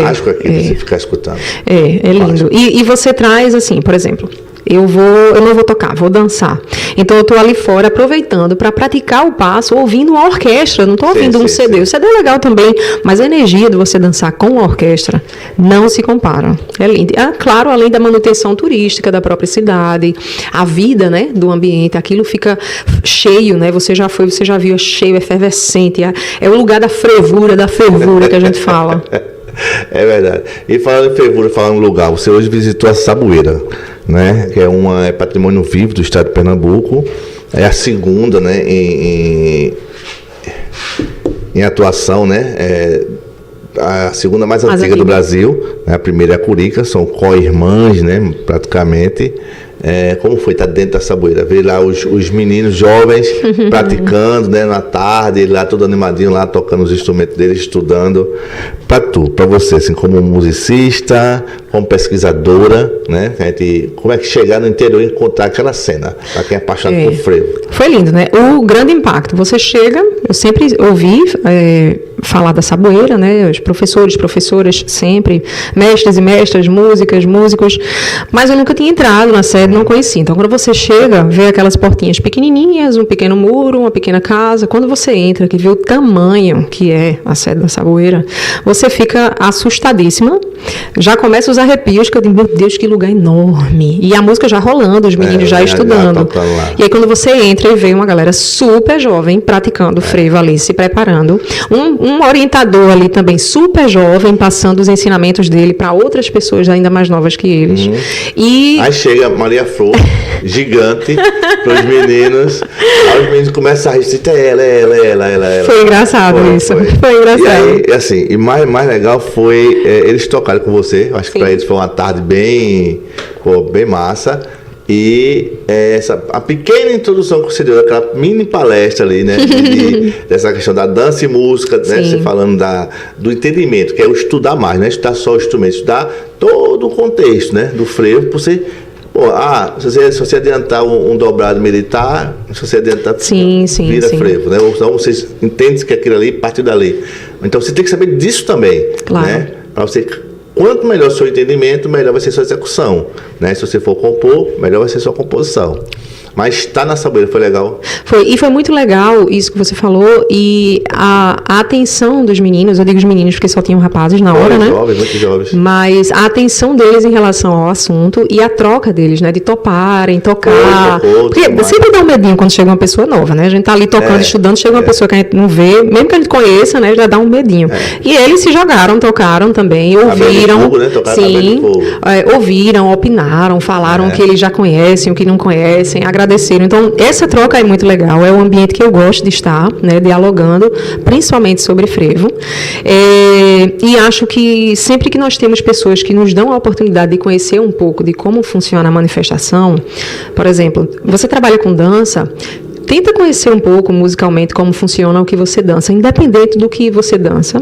mágico aqui você ficar escutando. É lindo. E você traz, assim, por exemplo, eu não vou tocar, vou dançar. Então eu estou ali fora aproveitando para praticar o passo, ouvindo uma orquestra, não estou ouvindo um CD. O CD é legal também, mas a energia de você dançar com a orquestra não se compara. É lindo. Claro, além da manutenção turística da própria cidade, a vida, né, do ambiente, aquilo fica cheio, né? Você já viu, é cheio, efervescente. É o lugar da fervura que a gente fala. É verdade. E falando em fervura, falando em lugar, você hoje visitou a Saboeira, né? Que é patrimônio vivo do estado de Pernambuco. É a segunda, né, em atuação, né? a segunda mais antiga do Brasil, né? A primeira é a Curica, são co-irmãs, né? Praticamente. Como foi estar dentro da Saboeira? Ver lá os meninos jovens praticando, né? Na tarde, ele lá todo animadinho, lá tocando os instrumentos deles, estudando. Para você, assim, como musicista, como pesquisadora, né? Como é que chegar no interior e encontrar aquela cena, para quem é apaixonado por frevo? Foi lindo, né? O grande impacto. Você chega, eu sempre ouvi falar da Saboeira, né? Os professores, professoras, sempre, mestres e mestras, músicos, mas eu nunca tinha entrado na sede, não conhecia. Então, quando você chega, vê aquelas portinhas pequenininhas, um pequeno muro, uma pequena casa, quando você entra, que vê o tamanho que é a sede da Saboeira, você fica assustadíssima. Já começa os arrepios, que eu digo, meu Deus, que lugar enorme. E a música já rolando, os meninos já estudando. E aí, quando você entra e vê uma galera super jovem praticando frevo ali, se preparando, um orientador ali também super jovem, passando os ensinamentos dele para outras pessoas ainda mais novas que eles. E aí chega Maria Flor, gigante, para os meninos. Aí os meninos começam a rir, ela. Foi engraçado isso. Foi engraçado. E aí, assim, e mais legal foi eles tocarem com você. Eu acho que para eles foi uma tarde bem massa. E a pequena introdução que você deu, aquela mini palestra ali, né? Dessa questão da dança e música, né? Você falando do entendimento, que é o estudar mais, né? Estudar só o instrumento, estudar todo o contexto, né? Do frevo, para você. Se você adiantar um dobrado militar, se você adiantar, vira frevo, né? Então você entende que aquilo ali parte dali. Então você tem que saber disso também, né? Para você. Quanto melhor o seu entendimento, melhor vai ser a sua execução, né? Se você for compor, melhor vai ser a sua composição. Mas estar na Saboeira foi legal? E foi muito legal isso que você falou, e a atenção dos meninos, eu digo os meninos porque só tinham rapazes na hora, né? Jovens, muito jovens. Mas a atenção deles em relação ao assunto e a troca deles, né? De toparem, tocar. Porque sempre dá um medinho quando chega uma pessoa nova, né? A gente tá ali tocando, estudando, chega uma pessoa que a gente não vê, mesmo que a gente conheça, né? Já dá um medinho. E eles se jogaram, tocaram também, ouviram. Fogo, né? Ouviram, opinaram, falaram o que eles já conhecem, o que não conhecem, agradeceram. Então, essa troca é muito legal, é um ambiente que eu gosto de estar, né, dialogando, principalmente sobre frevo. E acho que sempre que nós temos pessoas que nos dão a oportunidade de conhecer um pouco de como funciona a manifestação, por exemplo, você trabalha com dança, tenta conhecer um pouco musicalmente como funciona o que você dança, independente do que você dança.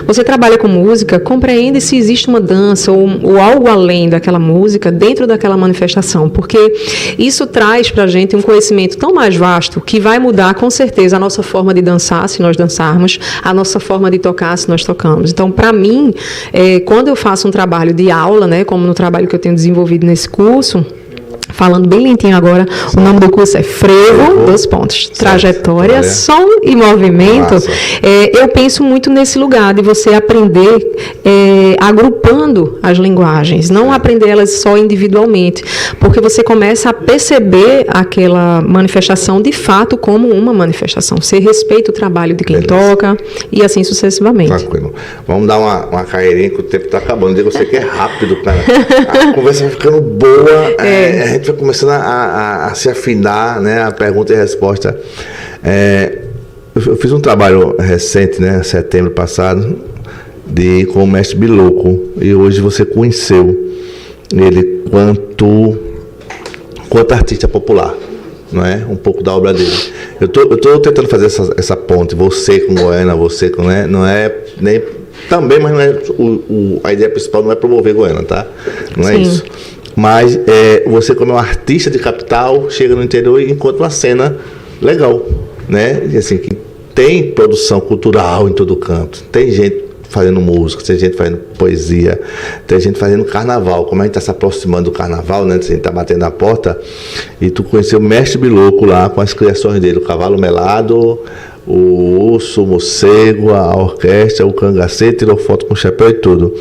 Você trabalha com música, compreende se existe uma dança ou algo além daquela música dentro daquela manifestação, porque isso traz para a gente um conhecimento tão mais vasto que vai mudar com certeza a nossa forma de dançar, se nós dançarmos, a nossa forma de tocar, se nós tocamos. Então, para mim, quando eu faço um trabalho de aula, né, como no trabalho que eu tenho desenvolvido nesse curso, falando bem lentinho agora, o nome do curso é Frevo, trajetória, som e movimento. Eu penso muito nesse lugar de você aprender agrupando as linguagens, não aprender elas só individualmente, porque você começa a perceber aquela manifestação de fato como uma manifestação. Você respeita o trabalho de quem toca e assim sucessivamente. Tranquilo. Vamos dar uma carreirinha que o tempo está acabando. Eu sei que é rápido, cara. A conversa vai ficando boa. A gente vai começando a se afinar, né? A pergunta e a resposta. Eu fiz um trabalho recente, né? Setembro passado, com o mestre Biloco, e hoje você conheceu ele quanto artista popular, não é? Um pouco da obra dele. Eu tô tentando fazer essa ponte, você com Goiânia, você com, né? Não é nem também, mas não é a ideia principal não é promover Goiânia, tá? Não é isso. Mas você, como um artista de capital, chega no interior e encontra uma cena legal, né? E assim, que tem produção cultural em todo canto. Tem gente fazendo música, tem gente fazendo poesia, tem gente fazendo carnaval. Como a gente está se aproximando do carnaval, né? A gente está batendo na porta. E tu conheceu o mestre Biloco lá com as criações dele, o Cavalo Melado, o Urso, o Morcego, a orquestra, o Cangacete, tirou foto com o chapéu e tudo.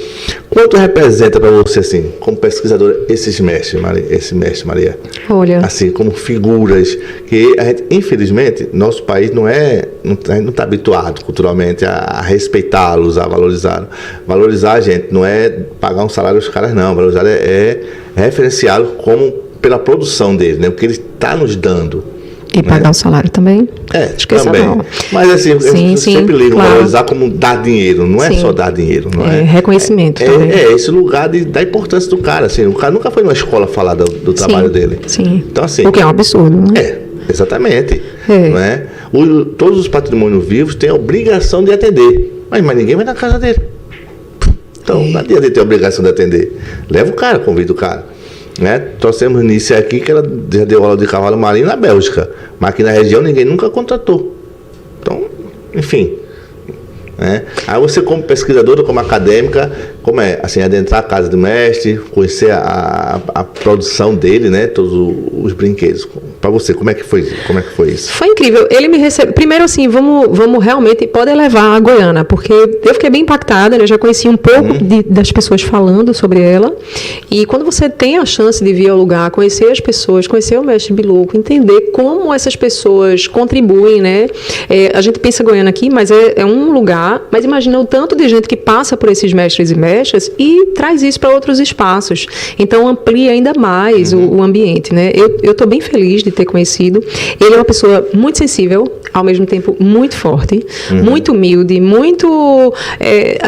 Quanto representa para você, assim, como pesquisadora, esse mestre, Maria? Olha. Assim, como figuras que a gente, infelizmente, nosso país não está habituado culturalmente a respeitá-los, a valorizar. Valorizar a gente não é pagar um salário aos caras, não. Valorizar é referenciá-lo como pela produção dele, né? O que ele está nos dando. E pagar o salário também. Esqueça também. não. Mas assim, eu sempre ligo claro. valorizar como dar dinheiro, não é só dar dinheiro, não é? Reconhecimento também. Esse lugar da importância do cara, assim, o cara nunca foi numa escola falar do trabalho dele. Sim. Então, assim, o que é um absurdo, né? Exatamente. Não é? Todos os patrimônios vivos têm a obrigação de atender, mas ninguém vai na casa dele. Então, não adianta ele ter a obrigação de atender. Leva o cara, convida o cara. Né? Trouxemos início aqui que ela já deu aula de cavalo marinho na Bélgica, mas aqui na região ninguém nunca contratou. Então, enfim. Né? Aí você, como pesquisadora, como acadêmica, como é? Assim, adentrar a casa do mestre, conhecer a produção dele, né? Todos os brinquedos. Para você, como é que foi isso? Foi incrível. Ele me recebeu. Primeiro, assim, vamos realmente poder levar a Goiânia, porque eu fiquei bem impactada, né? Eu já conheci um pouco das pessoas falando sobre ela. E quando você tem a chance de vir ao lugar, conhecer as pessoas, conhecer o mestre Biluco, entender como essas pessoas contribuem, né? A gente pensa Goiânia aqui, mas é um lugar. Mas imagina o tanto de gente que passa por esses mestres e mestras e traz isso para outros espaços. Então amplia ainda mais o ambiente, né? Eu estou bem feliz de ter conhecido. Ele é uma pessoa muito sensível, ao mesmo tempo muito forte, muito humilde, muito...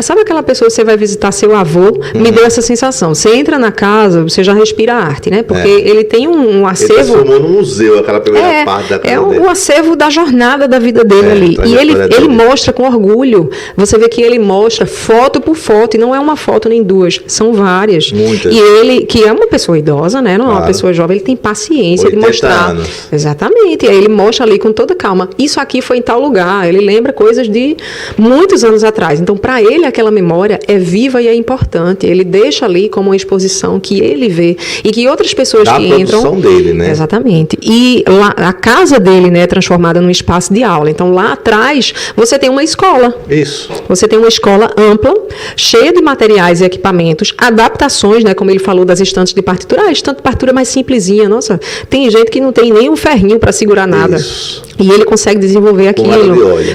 sabe aquela pessoa que você vai visitar seu avô? Me deu essa sensação. Você entra na casa, você já respira arte, né? Porque ele tem um acervo... Ele transformou no museu, aquela primeira parte da casa dele. É um acervo da jornada da vida dele ali. E ele mostra com orgulho. Você vê que ele mostra foto por foto, e não é uma foto nem duas, são várias. Muitas. E ele, que é uma pessoa idosa, né? Não é uma pessoa jovem, ele tem paciência de mostrar. Anos. Exatamente. E aí ele mostra ali com toda calma. Isso aqui foi em tal lugar. Ele lembra coisas de muitos anos atrás. Então, para ele, aquela memória é viva e é importante. Ele deixa ali como uma exposição que ele vê e que outras pessoas que entram... A produção dele, né? Exatamente. E lá, a casa dele, né, é transformada num espaço de aula. Então, lá atrás, você tem uma escola. Isso. Você tem uma escola ampla, cheia de materiais e equipamentos, adaptações, né, como ele falou, das estantes de partitura. A estante de partitura mais simplesinha, nossa, tem gente que não tem nem um ferrinho para segurar nada. Isso. E ele consegue desenvolver aquilo.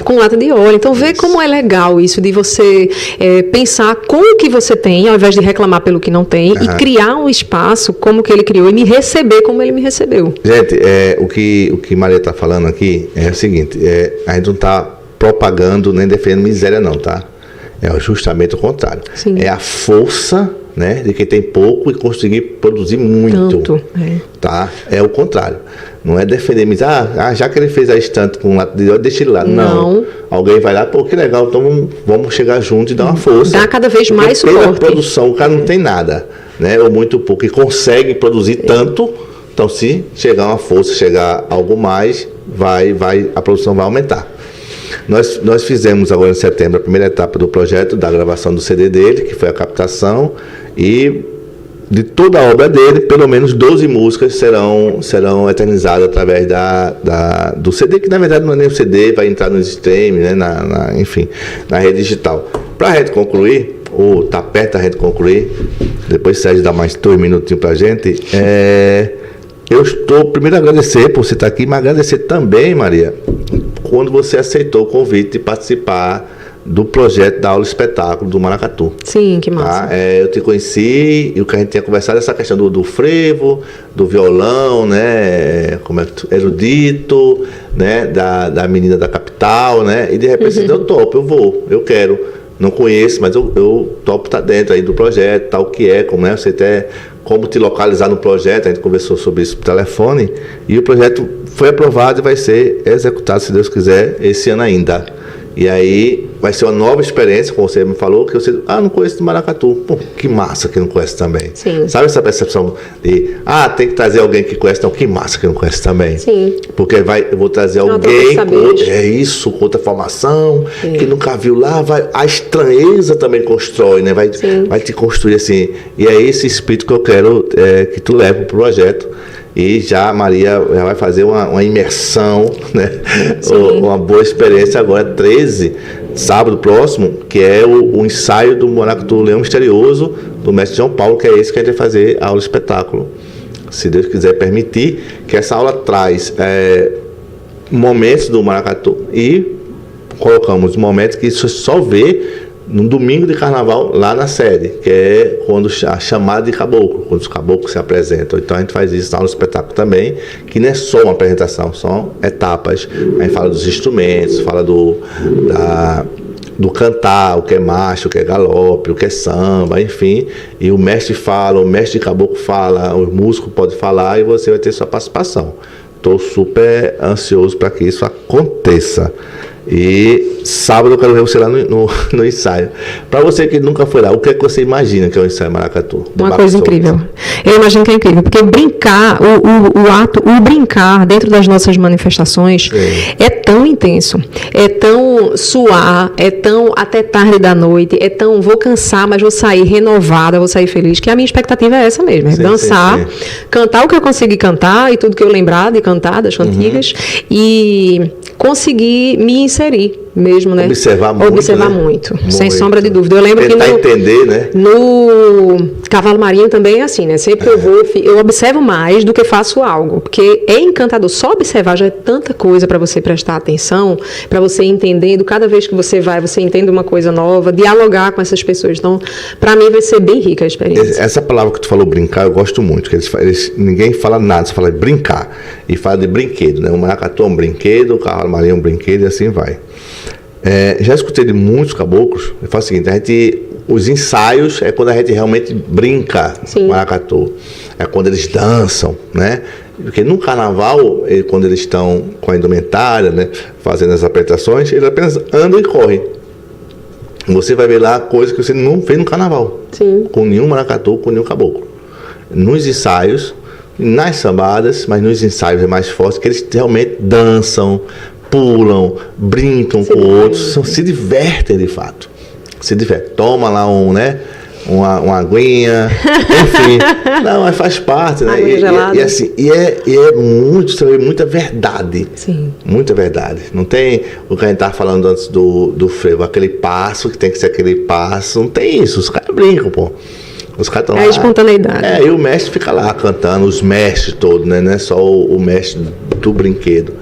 Com lata de óleo. Então, vê como é legal isso de você pensar com o que você tem, ao invés de reclamar pelo que não tem, e criar um espaço como que ele criou e me receber como ele me recebeu. Gente, o que Maria está falando aqui é o seguinte, a gente não está propagando nem defendendo miséria não, tá? É justamente o contrário. Sim. É a força, né, de quem tem pouco e conseguir produzir muito. Tanto, tá? É o contrário. Não é defender miséria, já que ele fez a estante com um lata de óleo, deixa ele lá. Não. Alguém vai lá, pô, que legal, então vamos chegar junto e dar uma força. Dá cada vez mais suporte. Pela produção, o cara não tem nada, né? Ou muito pouco, e consegue produzir tanto, então se chegar uma força, chegar algo mais, a produção vai aumentar. Nós fizemos agora em setembro a primeira etapa do projeto da gravação do CD dele, que foi a captação, e de toda a obra dele, pelo menos 12 músicas serão eternizadas através do CD, que na verdade não é nem o CD, vai entrar no stream, né, enfim, na rede digital. Para a gente concluir, ou está perto da gente concluir, depois o Sérgio dá mais 2 minutinhos para a gente, eu estou primeiro a agradecer por você estar aqui, mas agradecer também, Maria, quando você aceitou o convite de participar do projeto da aula espetáculo do Maracatu. Sim, que massa. Tá? Eu te conheci e o que a gente tinha conversado é essa questão do frevo, do violão, né? Como erudito, né? Da menina da capital, né? E de repente eu topo, eu quero. Não conheço, mas eu topo estar dentro aí do projeto, tal que é, como é, você até como te localizar no projeto, a gente conversou sobre isso por telefone, e o projeto foi aprovado e vai ser executado, se Deus quiser, esse ano ainda. E aí vai ser uma nova experiência, como você me falou, que você, não conheço do Maracatu. Pô, que massa que não conhece também. Sim. Sabe essa percepção de, tem que trazer alguém que conhece, não, que massa que não conhece também. Sim. Porque eu vou trazer alguém com outra formação, que nunca viu lá, a estranheza também constrói, né? Vai te construir assim. E é esse espírito que eu quero que tu leve pro projeto. E já a Maria já vai fazer uma imersão, né? Uma boa experiência agora, 13, sábado próximo, que é o ensaio do Maracatu Leão Misterioso, do mestre João Paulo, que é esse que a gente vai fazer a aula espetáculo. Se Deus quiser permitir, que essa aula traz momentos do Maracatu e colocamos momentos que isso só vê num domingo de carnaval lá na sede, que é quando a chamada de caboclo, quando os caboclos se apresentam. Então a gente faz isso lá no espetáculo também, que não é só uma apresentação, são etapas. A gente fala dos instrumentos, fala do cantar, o que é marcha, o que é galope, o que é samba, enfim. E o mestre fala, o mestre de caboclo fala, o músico pode falar e você vai ter sua participação. Estou super ansioso para que isso aconteça. E sábado eu quero ver você lá no ensaio. Para você que nunca foi lá, o que é que você imagina que é o ensaio Maracatu? Uma coisa incrível. Eu imagino que é incrível, porque brincar, o brincar dentro das nossas manifestações é tão intenso, é tão suar, é tão até tarde da noite, é tão vou cansar, mas vou sair renovada, vou sair feliz, que a minha expectativa é essa mesmo, é dançar, cantar o que eu conseguir cantar e tudo que eu lembrar de cantar das cantigas e conseguir me inserir mesmo, né? Observar muito, sem sombra de dúvida. Eu lembro tentar que entender, né? No Cavalo Marinho também é assim, né? Sempre que eu vou, eu observo mais do que faço algo, porque é encantador. Só observar já é tanta coisa para você prestar atenção, para você entendendo. Cada vez que você vai, você entende uma coisa nova, dialogar com essas pessoas. Então, para mim vai ser bem rica a experiência. Essa palavra que tu falou, brincar, eu gosto muito. Que ninguém fala nada, você fala de brincar. E fala de brinquedo, né? O maracatu é um brinquedo, o Cavalo Marinho é um brinquedo e assim vai. Já escutei de muitos caboclos. Eu falo o seguinte: os ensaios é quando a gente realmente brinca com maracatu. É quando eles dançam, né? Porque no carnaval, quando eles estão com a indumentária, né, fazendo as apresentações, eles apenas andam e correm. Você vai ver lá coisas que você não vê no carnaval. Sim. Com nenhum maracatu, com nenhum caboclo. Nos ensaios, nas sambadas, mas nos ensaios é mais forte, que eles realmente dançam, pulam, brincam com outros, se divertem de fato. Se divertem. Toma lá uma aguinha, enfim. Não, mas faz parte, né? E assim, é muita verdade. Sim. Muita verdade. Não tem o que a gente estava falando antes do frevo, aquele passo que tem que ser aquele passo. Não tem isso, os caras brincam, pô. Os caras estão lá. É a espontaneidade. E o mestre fica lá cantando, os mestres todos, né? Não é só o mestre do brinquedo.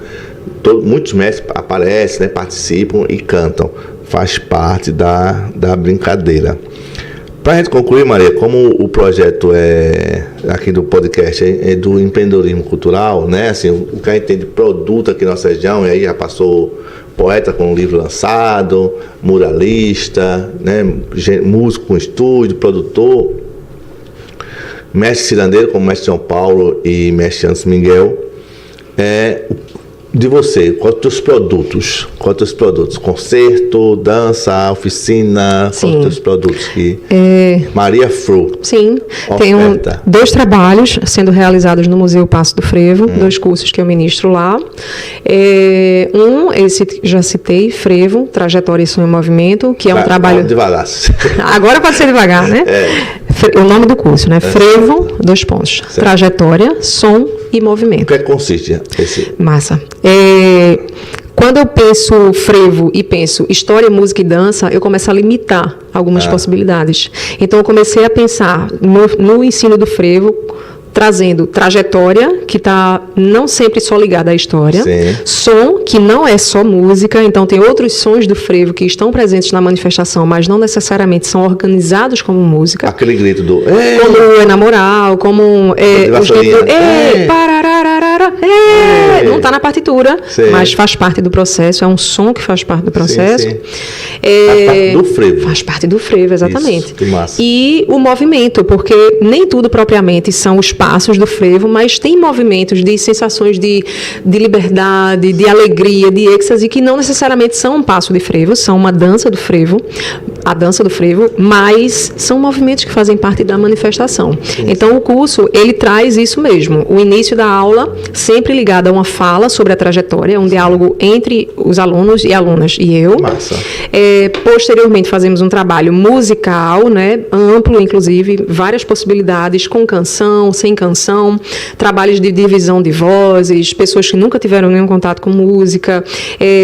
Muitos mestres aparecem, né, participam e cantam. Faz parte da brincadeira. Para a gente concluir, Maria, como o projeto aqui do podcast é do empreendedorismo cultural, né? Assim, o que a gente tem de produto aqui na nossa região, e aí já passou poeta com um livro lançado, muralista, né, músico com estúdio, produtor, mestre cirandeiro como mestre João Paulo e mestre Anderson Miguel. De você, quais os teus produtos? Concerto, dança, oficina, quais os teus produtos? Maria Fru. Sim, tenho 2 trabalhos sendo realizados no Museu Passo do Frevo, 2 cursos que eu ministro lá. Esse que já citei, Frevo, Trajetória e Sonho em Movimento, que é um trabalho... Devagar. Agora pode ser devagar, né? O nome do curso, né? Frevo, 2 pontos. Certo. Trajetória, som e movimento. O que consiste esse? Massa. Quando eu penso frevo e penso história, música e dança, eu começo a limitar algumas possibilidades. Então, eu comecei a pensar no ensino do frevo, trazendo trajetória, que está não sempre só ligada à história, som, que não é só música, então tem outros sons do frevo que estão presentes na manifestação, mas não necessariamente são organizados como música. Aquele grito do... Como é na moral, como os gritos... Não está na partitura, mas faz parte do processo, é um som que faz parte do processo. Faz parte do frevo. Faz parte do frevo, exatamente. Isso, que massa. E o movimento, porque nem tudo propriamente são os passos do frevo, mas tem movimentos de sensações de liberdade, de alegria, de êxtase, que não necessariamente são um passo de frevo, são uma dança do frevo, a dança do frevo, mas são movimentos que fazem parte da manifestação. Então, o curso, ele traz isso mesmo. O início da aula, sempre ligado a uma fala sobre a trajetória, um diálogo entre os alunos e alunas e eu. Massa. Posteriormente, fazemos um trabalho musical, né, amplo, inclusive, várias possibilidades, com canção, sem canção, trabalhos de divisão de vozes, pessoas que nunca tiveram nenhum contato com música,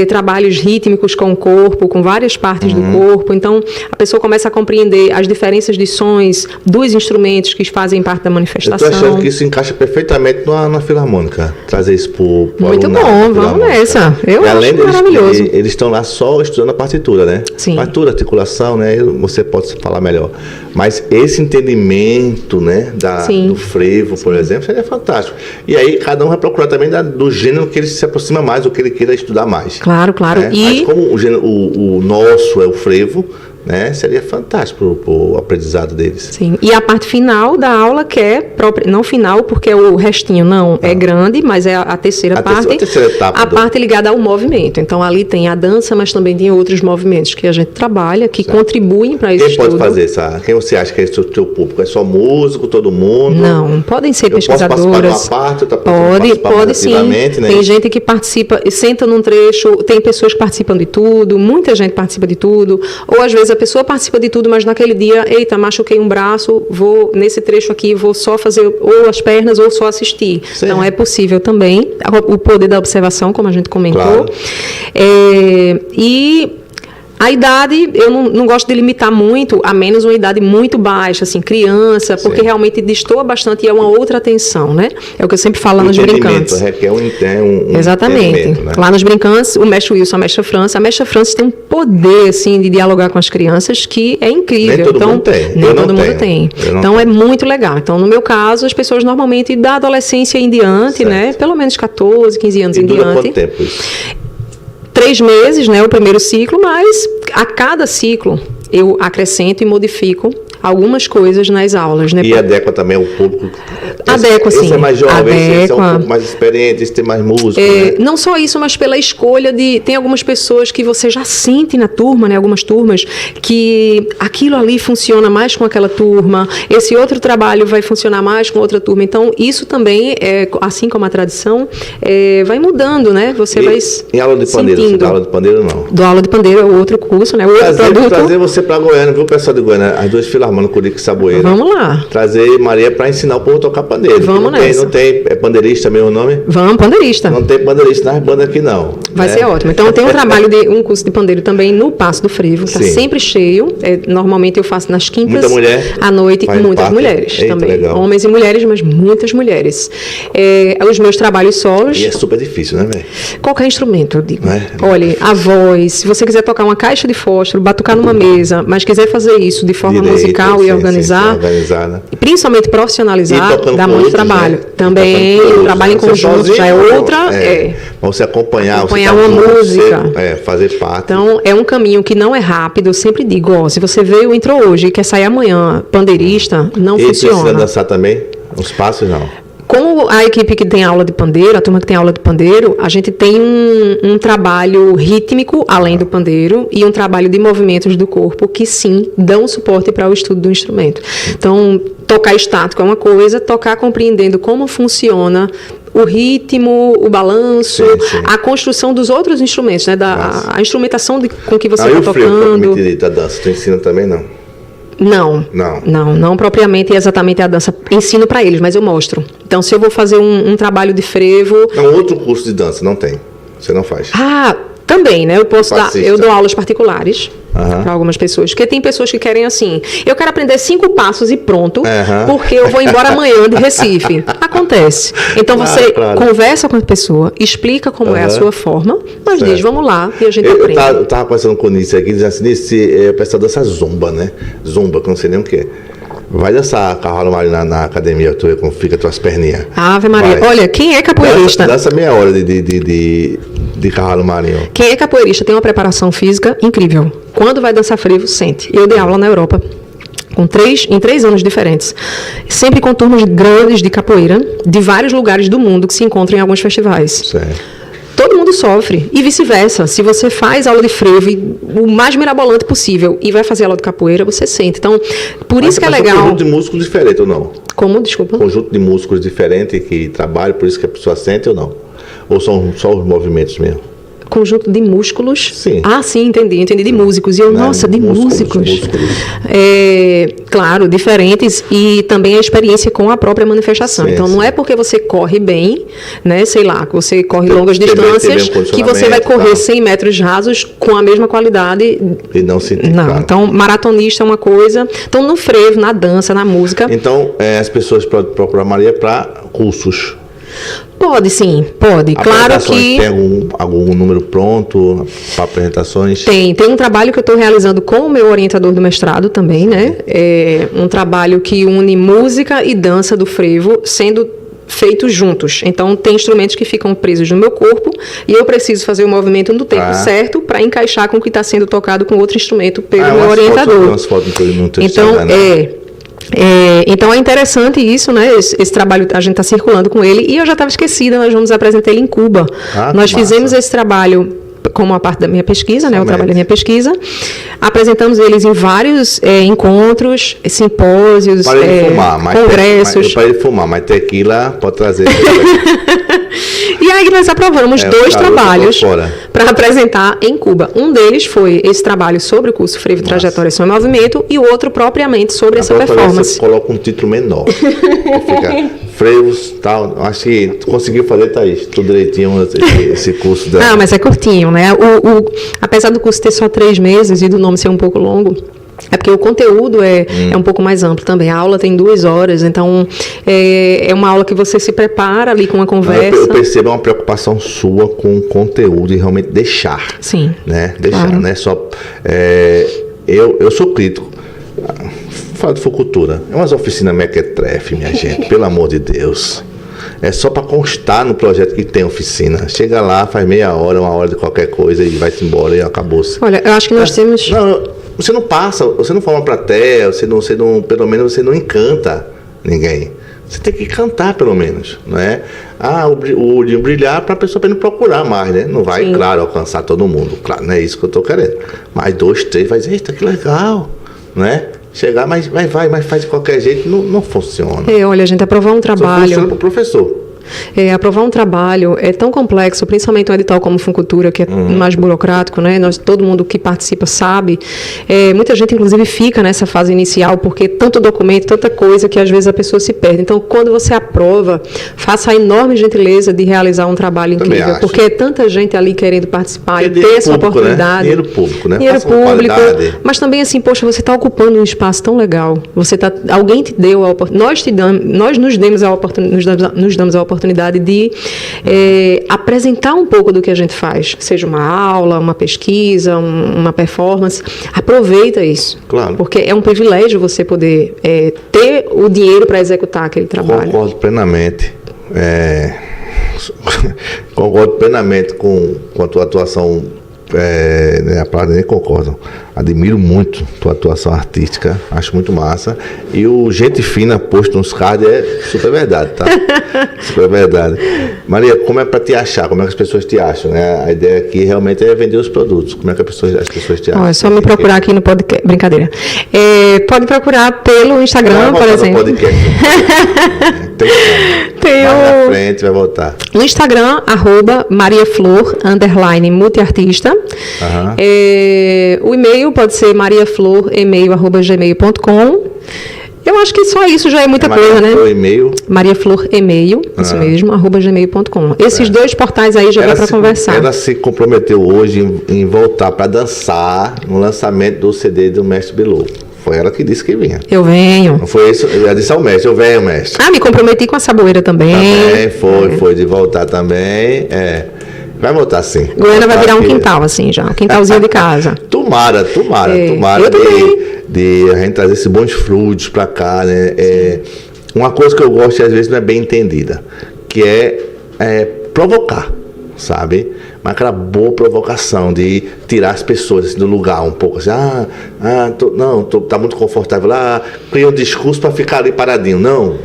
trabalhos rítmicos com o corpo, com várias partes do corpo. Então, a pessoa começa a compreender as diferenças de sons dos instrumentos que fazem parte da manifestação. Eu estou achando que isso encaixa perfeitamente na Filarmônica. música, trazer isso pro Muito alunado, bom, pela vamos música. nessa. Eu E acho além deles, maravilhoso. eles estão lá só estudando a partitura, né? Sim. Partitura, articulação, né? Você pode falar melhor. Mas esse entendimento, né, Sim. do frevo, por exemplo, seria fantástico. E aí cada um vai procurar também do gênero que ele se aproxima mais, ou que ele queira estudar mais. Claro, claro. Né? E Mas como o nosso é o frevo, né, seria fantástico para o aprendizado deles. sim, e a parte final da aula, que é própria, não final, porque é o restinho não é grande, mas é a terceira parte, A terceira etapa a do- parte ligada ao movimento. Então ali tem a dança, mas também tem outros movimentos que a gente trabalha, que contribuem para esse Quem estudo. pode fazer essa? Quem você acha que é o teu público? É só músico, todo mundo? Não, podem ser Eu posso participar de pesquisadoras. uma parte, outra Pode parte sim. ativamente, né? Tem gente que participa, senta num trecho, tem pessoas que participam de tudo, muita gente participa de tudo, ou às vezes a pessoa participa de tudo, mas naquele dia, eita, machuquei um braço, vou nesse trecho aqui, vou só fazer ou as pernas ou só assistir. Sim. Então é possível também, o poder da observação, como a gente comentou. Claro. E a idade, eu não gosto de limitar muito, a menos uma idade muito baixa, assim, criança, porque Sim. realmente destoa bastante e é uma outra atenção, né? É o que eu sempre falo nos Entendimento, brincantes. requer um Exatamente. entendimento, né? Lá nos brincantes, o mestre Wilson, a mestra França tem um poder, assim, de dialogar com as crianças que é incrível. Nem todo então, mundo tem. Nem Eu não todo mundo tenho. tem. Eu não Então, é muito legal. Então, no meu caso, as pessoas normalmente da adolescência em diante, Certo. né? Pelo menos 14, 15 anos E em dura diante. quanto tempo isso? 3 meses, né, o primeiro ciclo, mas a cada ciclo eu acrescento e modifico algumas coisas nas aulas, né? E adequa também ao público. Adequa, esse sim. é mais jovem, esse é um Adequa. pouco mais experiente, esse tem mais música, né? Não só isso, mas pela escolha de... Tem algumas pessoas que você já sente na turma, né? Algumas turmas, que aquilo ali funciona mais com aquela turma, esse outro trabalho vai funcionar mais com outra turma. Então, isso também, assim como a tradição, vai mudando, né? Você vai Em aula de pandeiro, você sentindo. dá aula de pandeiro ou não? Do aula de pandeiro é outro curso, né? Outro produto. Trazer você para Goiânia, viu, pessoal de Goiânia? As duas filarmônicas, Curica e Saboeira. Vamos lá. Trazer Maria para ensinar o povo a tocar pandeiro. Vamos nessa. Não tem pandeirista mesmo o nome? Vamos, pandeirista. Não tem pandeirista nas bandas aqui, não. Vai né? ser ótimo. Então, tem um curso de pandeiro também no Passo do Frevo. Está Sim. sempre cheio. Normalmente eu faço nas quintas Muita mulher à noite. faz Muitas parte. mulheres Eita, também. legal. Homens e mulheres, mas muitas mulheres. Os meus trabalhos solos. E é super difícil, né, velho? Qualquer instrumento, eu digo. Não é? Olha, a voz, se você quiser tocar uma caixa de fósforo, batucar numa mesa, mas quiser fazer isso de forma Direito, musical sim, e sim, organizar, organizar, né? e principalmente E profissionalizar, tocando dá com muito outros, trabalho. né? E Também, tocando com o trabalho em outros. Você conjunto já é sozinho, outra. Pra você acompanhar Acompanhar você tá uma junto, música. você, fazer parte. Então, é um caminho que não é rápido. Eu sempre digo, ó, se você veio, entrou hoje e quer sair amanhã, pandeirista, não E precisa funciona. dançar também? Os passos, não. Como a equipe que tem aula de pandeiro, a turma que tem aula de pandeiro, a gente tem um trabalho rítmico, além do pandeiro, e um trabalho de movimentos do corpo que, sim, dão suporte para o estudo do instrumento. Então, tocar estático é uma coisa, tocar compreendendo como funciona o ritmo, o balanço, Sim, sim. a construção dos outros instrumentos, né? A instrumentação com que você Aí está o frevo, tocando. propriamente da dança, tu ensina também, não? Não. Não. Não propriamente exatamente a dança. Ensino para eles, mas eu mostro. Então, se eu vou fazer um trabalho de frevo. Não, outro curso de dança, não tem. Você não faz. Também, né? Passista. Eu dou aulas particulares Aham. para algumas pessoas. Porque tem pessoas que querem assim, eu quero aprender 5 passos e pronto, Aham. porque eu vou embora amanhã de Recife. Acontece. Então você Claro. conversa com a pessoa, explica como é a Aham. sua forma, mas Certo. diz, vamos lá, e a gente Eu aprende. tava conversando com o Nice aqui, dizendo assim, Nice, o pessoal dança zumba, né? Zumba, que eu não sei nem o que é. Vai dançar cavalo marinho na academia, tu vê como fica tuas perninhas. Ave Maria. Vai. Olha, quem é capoeirista? Dança meia hora de cavalo marinho. Quem é capoeirista tem uma preparação física incrível. Quando vai dançar frevo, sente. Eu dei aula na Europa em 3 anos diferentes. Sempre com turmas grandes de capoeira, de vários lugares do mundo que se encontram em alguns festivais. Certo. Todo mundo sofre. E vice-versa. Se você faz aula de frevo o mais mirabolante possível e vai fazer aula de capoeira, você sente. Então, por isso que é Mas legal. um conjunto de músculos diferente ou não? Como? Desculpa. Conjunto de músculos diferente que trabalham, por isso que a pessoa sente ou não? Ou são só os movimentos mesmo? Conjunto de músculos. Sim. Sim, entendi de músicos. E eu, Não, nossa, de músicos. músculos. Claro, diferentes, e também a experiência com a própria manifestação. Sim, Então, sim. não é porque você corre bem, né, sei lá, que você corre longas Tem bem distâncias, que você vai condicionamento e correr tal. 100 metros rasos com a mesma qualidade. E não sentir, Não, claro. então, maratonista é uma coisa. Então, no frevo, na dança, na música, Então, as pessoas podem procurar Maria para cursos. Pode, sim, pode. Claro que... Tem algum número pronto para apresentações? Tem um trabalho que eu estou realizando com o meu orientador do mestrado também, né? É um trabalho que une música e dança do frevo, sendo feitos juntos. Então, tem instrumentos que ficam presos no meu corpo e eu preciso fazer o movimento no tempo certo para encaixar com o que está sendo tocado com outro instrumento pelo meu orientador. Então, então é interessante isso, né? Esse trabalho a gente está circulando com ele e eu já estava esquecida, nós vamos apresentar ele em Cuba. Nós fizemos esse trabalho como a parte da minha pesquisa, né? O trabalho da minha pesquisa. Apresentamos eles em vários encontros, simpósios, congressos. Para ele fumar, mas tequila pode trazer. E aí nós aprovamos 2 trabalhos para apresentar em Cuba. Um deles foi esse trabalho sobre o curso Frevo, Trajetória, Som e Movimento e o outro propriamente sobre essa performance. Você coloca um título menor. Fica frevos, tal. Acho que tu conseguiu fazer, Thaís, tudo direitinho esse curso dela. Não, mas é curtinho, né? Apesar do curso ter só 3 meses e do nome ser um pouco longo, é porque o conteúdo é um pouco mais amplo também. A aula tem 2 horas, então é uma aula que você se prepara ali com uma conversa. Eu percebo uma preocupação sua com o conteúdo e realmente deixar. Sim. Né? Deixar, claro. Né? Só, eu sou crítico. Fala de Fucultura. É umas oficinas mequetrefe, minha gente, pelo amor de Deus. É só para constar no projeto que tem oficina. Chega lá, faz meia hora, 1 hora de qualquer coisa e vai-se embora e acabou-se. Olha, eu acho que nós temos... Não, você não passa, você não forma plateia, você não, pelo menos você não encanta ninguém. Você tem que cantar, pelo menos, não é? O de brilhar para a pessoa não procurar mais, né? Não vai, sim, claro, alcançar todo mundo. Claro, não é isso que eu estou querendo. Mas 2, 3, vai dizer, eita, que legal, não é? Chegar, mas faz de qualquer jeito, não funciona. Olha, a gente aprovar um trabalho... Só funciona para o professor. Aprovar um trabalho é tão complexo, principalmente um edital como Funcultura, que é mais burocrático, né? Todo mundo que participa sabe. Muita gente, inclusive, fica nessa fase inicial, porque tanto documento, tanta coisa, que às vezes a pessoa se perde. Então, quando você aprova, faça a enorme gentileza de realizar um trabalho incrível, porque é tanta gente ali querendo participar e ter essa oportunidade. Né? Dinheiro público, né? Dinheiro público, mas também assim, poxa, você está ocupando um espaço tão legal. Alguém te deu a oportunidade, nós nos damos a oportunidade de apresentar um pouco do que a gente faz, seja uma aula, uma pesquisa, uma performance. Aproveita isso, claro, porque é um privilégio você poder ter o dinheiro para executar aquele trabalho. Concordo plenamente. Concordo plenamente com a tua atuação. A palavra nem concordam. Admiro muito tua atuação artística, acho muito massa. E o gente fina posto nos cards é super verdade, tá? Super verdade. Maria, como é para te achar? Como é que as pessoas te acham? Né? A ideia aqui realmente é vender os produtos. Como é que as pessoas te acham? É só me procurar aqui no podcast. Brincadeira. Pode procurar pelo Instagram, por exemplo. Podcast. Tem mais na frente, vai voltar. No Instagram, @mariaflor, _multiartista. O e-mail pode ser mariaflor@gmail.com. Eu acho que só isso já é muita coisa, né? Mariaflor e-mail, isso mesmo, @gmail.com. Esses 2 portais aí já dá para conversar. Ela se comprometeu hoje em voltar para dançar no lançamento do CD do Mestre Bilu. Foi ela que disse que vinha. Eu venho. Não foi isso? Eu disse ao mestre, eu venho, mestre. Me comprometi com a Saboeira também. Foi de voltar também. Vai voltar sim. Goiânia vai virar um quintal, assim, já. Um quintalzinho de casa. Tomara de a gente trazer esses bons frutos para cá, né? Uma coisa que eu gosto e às vezes não é bem entendida, que é provocar, sabe? Mas aquela boa provocação de tirar as pessoas assim, do lugar um pouco assim, tá muito confortável lá, cria um discurso para ficar ali paradinho. Não,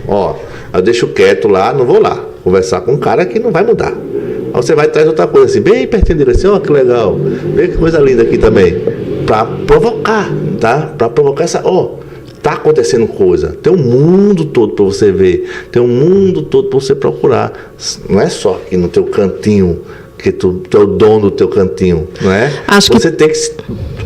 eu deixo quieto lá, não vou lá conversar com um cara que não vai mudar. Aí você vai atrás de outra coisa assim, bem pertinho dele assim, que legal, vê que coisa linda aqui também. Para provocar, tá? Para provocar essa, tá acontecendo coisa. Tem um mundo todo para você ver, tem um mundo todo para você procurar. Não é só aqui no teu cantinho, que tu é o dono do teu cantinho, não é? Você tem que,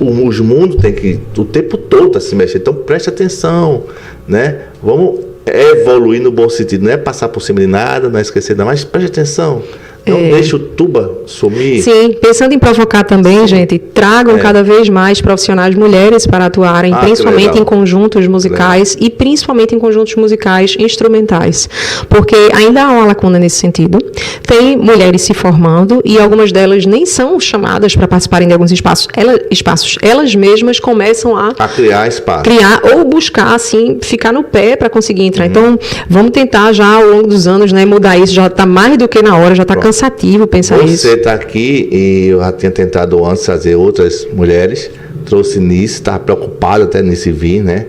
os mundos tem que o tempo todo tá se mexendo. Então preste atenção, né? Vamos evoluir no bom sentido, não é passar por cima de nada, não é esquecer nada, mas preste atenção. Não deixa o tuba sumir. Sim, pensando em provocar também, gente, tragam cada vez mais profissionais mulheres para atuarem, principalmente em conjuntos musicais e principalmente em conjuntos musicais instrumentais, porque ainda há uma lacuna nesse sentido. Tem mulheres se formando e algumas delas nem são chamadas para participarem de alguns espaços. Elas mesmas começam a criar espaço. Ou buscar, assim, ficar no pé para conseguir entrar. Então, vamos tentar já ao longo dos anos, né, mudar isso. Já está mais do que na hora, já está cansativo pensar isso. Você está aqui e eu já tinha tentado antes trazer outras mulheres, trouxe nisso, estava preocupado até nesse vir, né?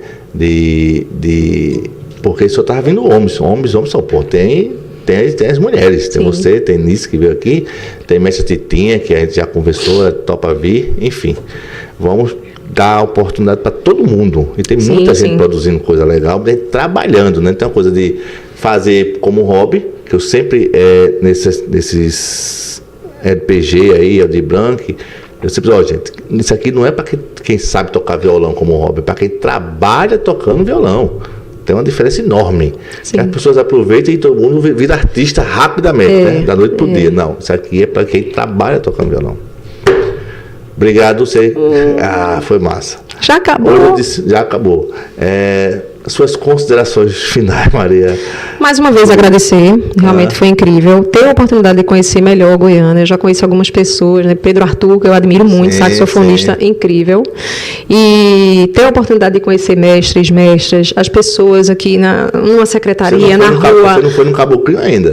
Porque só estava vindo homens só, pô, tem as mulheres, tem você, tem Nice que veio aqui, tem Mestre Titinha, que a gente já conversou, topa vir, enfim, vamos dar oportunidade para todo mundo, e tem muita gente produzindo coisa legal, trabalhando, né? Tem uma coisa de fazer como hobby, que eu sempre, nesses RPG aí, Aldir Blanc, eu sempre digo, gente, isso aqui não é para quem sabe tocar violão como hobby, é para quem trabalha tocando violão. Tem uma diferença enorme. Que as pessoas aproveitam e todo mundo vira artista rapidamente, né? Da noite pro dia. Não, isso aqui é para quem trabalha tocando violão. Obrigado, você. Foi massa. Já acabou. Já acabou. Suas considerações finais, Maria. Mais uma vez agradecer, realmente foi incrível. Ter a oportunidade de conhecer melhor Goiânia, eu já conheci algumas pessoas, né? Pedro Arthur, que eu admiro muito, saxofonista incrível. E ter a oportunidade de conhecer mestras, as pessoas aqui numa secretaria, na rua. Você não foi no Caboclinho ainda?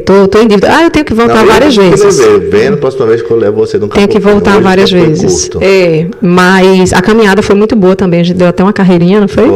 Tô em dívida. Eu tenho que voltar várias vezes. Vendo, próxima vez que eu levo você no Caboclinho. Tenho que voltar várias vezes. Mas a caminhada foi muito boa também, a gente deu até uma carreirinha, não foi?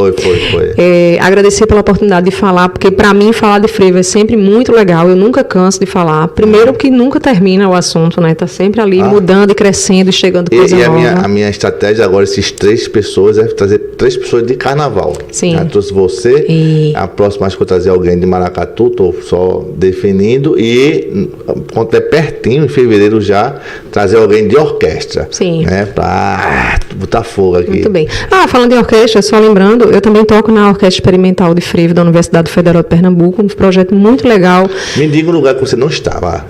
Foi. Agradecer pela oportunidade de falar, porque para mim falar de frevo é sempre muito legal, eu nunca canso de falar. Primeiro que nunca termina o assunto, né? Tá sempre ali mudando e crescendo e chegando coisa nova. A minha estratégia agora, esses 3 pessoas, é trazer 3 pessoas de carnaval. Sim. Eu trouxe você, a próxima acho que eu vou trazer alguém de Maracatu, estou só definindo, e quando é pertinho, em fevereiro já, trazer alguém de orquestra. Sim. Né? Para botar fogo aqui. Muito bem. Falando em orquestra, só lembrando, eu também toco na Orquestra Experimental de Frevo da Universidade Federal de Pernambuco, um projeto muito legal. Me diga um lugar que você não estava.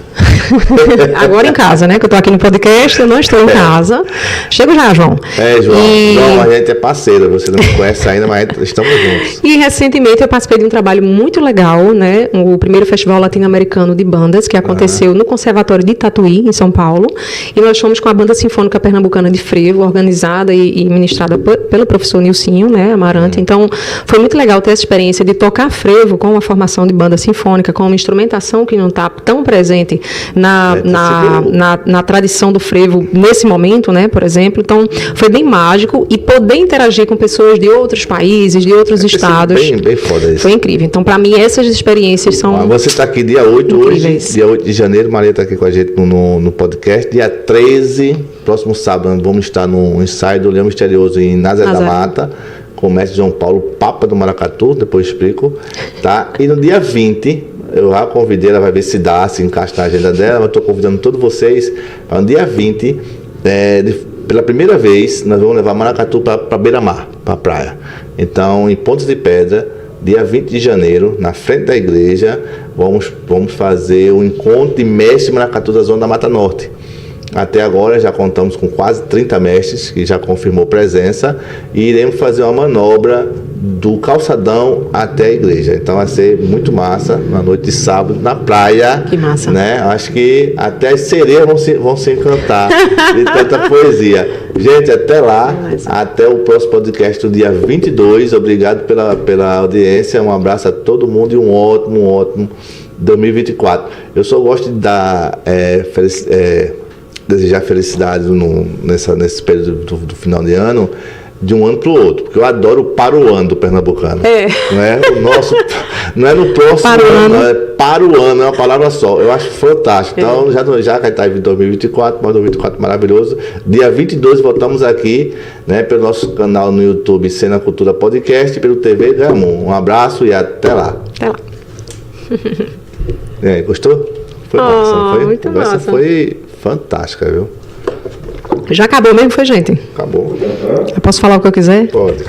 Agora em casa, né? Que eu estou aqui no podcast, eu não estou em casa. Chego já, João. João, a gente é parceiro, você não me conhece ainda, mas estamos juntos. E recentemente eu participei de um trabalho muito legal, né? O primeiro Festival Latino-Americano de Bandas, que aconteceu no Conservatório de Tatuí, em São Paulo. E nós fomos com a Banda Sinfônica Pernambucana de Frevo, organizada e ministrada pelo professor Nilcinho, né? Amarante. Então, foi muito legal ter essa experiência de tocar frevo com uma formação de banda sinfônica, com uma instrumentação que não está tão presente na tradição do frevo nesse momento, né, por exemplo. Então, foi bem mágico, e poder interagir com pessoas de outros países, de outros estados. Bem foda isso. Foi incrível. Então, para mim, essas experiências são Você está aqui dia 8 incríveis. Hoje, dia 8 de janeiro, Maria está aqui com a gente no podcast. Dia 13, próximo sábado, vamos estar no ensaio do Leão Misterioso em Nazaré da Mata, com o mestre João Paulo, Papa do Maracatu, depois explico, tá? E no dia 20, eu já convidei, ela vai ver se dá, se encaixa na agenda dela, mas estou convidando todos vocês, no dia 20, pela primeira vez, nós vamos levar Maracatu para beira-mar, para a praia. Então, em Pontos de Pedra, dia 20 de janeiro, na frente da igreja, vamos fazer o encontro de mestre Maracatu da Zona da Mata Norte. Até agora já contamos com quase 30 mestres que já confirmou presença, e iremos fazer uma manobra do calçadão até a igreja. Então vai ser muito massa, na noite de sábado, na praia. Que massa. Né? Acho que até as sereias vão se encantar de tanta poesia. Gente, até lá, até o próximo podcast do dia 22. Obrigado pela audiência, um abraço a todo mundo e um ótimo 2024. Eu só gosto de dar desejar felicidade nesse período do final de ano, de um ano para o outro, porque eu adoro o para o ano do pernambucano. Não é o nosso, não é no próximo ano, é para o ano, é uma palavra só. Eu acho fantástico. Então, já que está em 2024, mas 2024 maravilhoso. Dia 22 voltamos aqui, né, pelo nosso canal no YouTube Cena Cultura Podcast, e pelo TV Gamon. Um abraço e até lá. Até lá. Gostou? Foi massa, não foi? Muito massa. Essa foi fantástica, viu? Já acabou mesmo, foi, gente? Acabou. Eu posso falar o que eu quiser? Pode.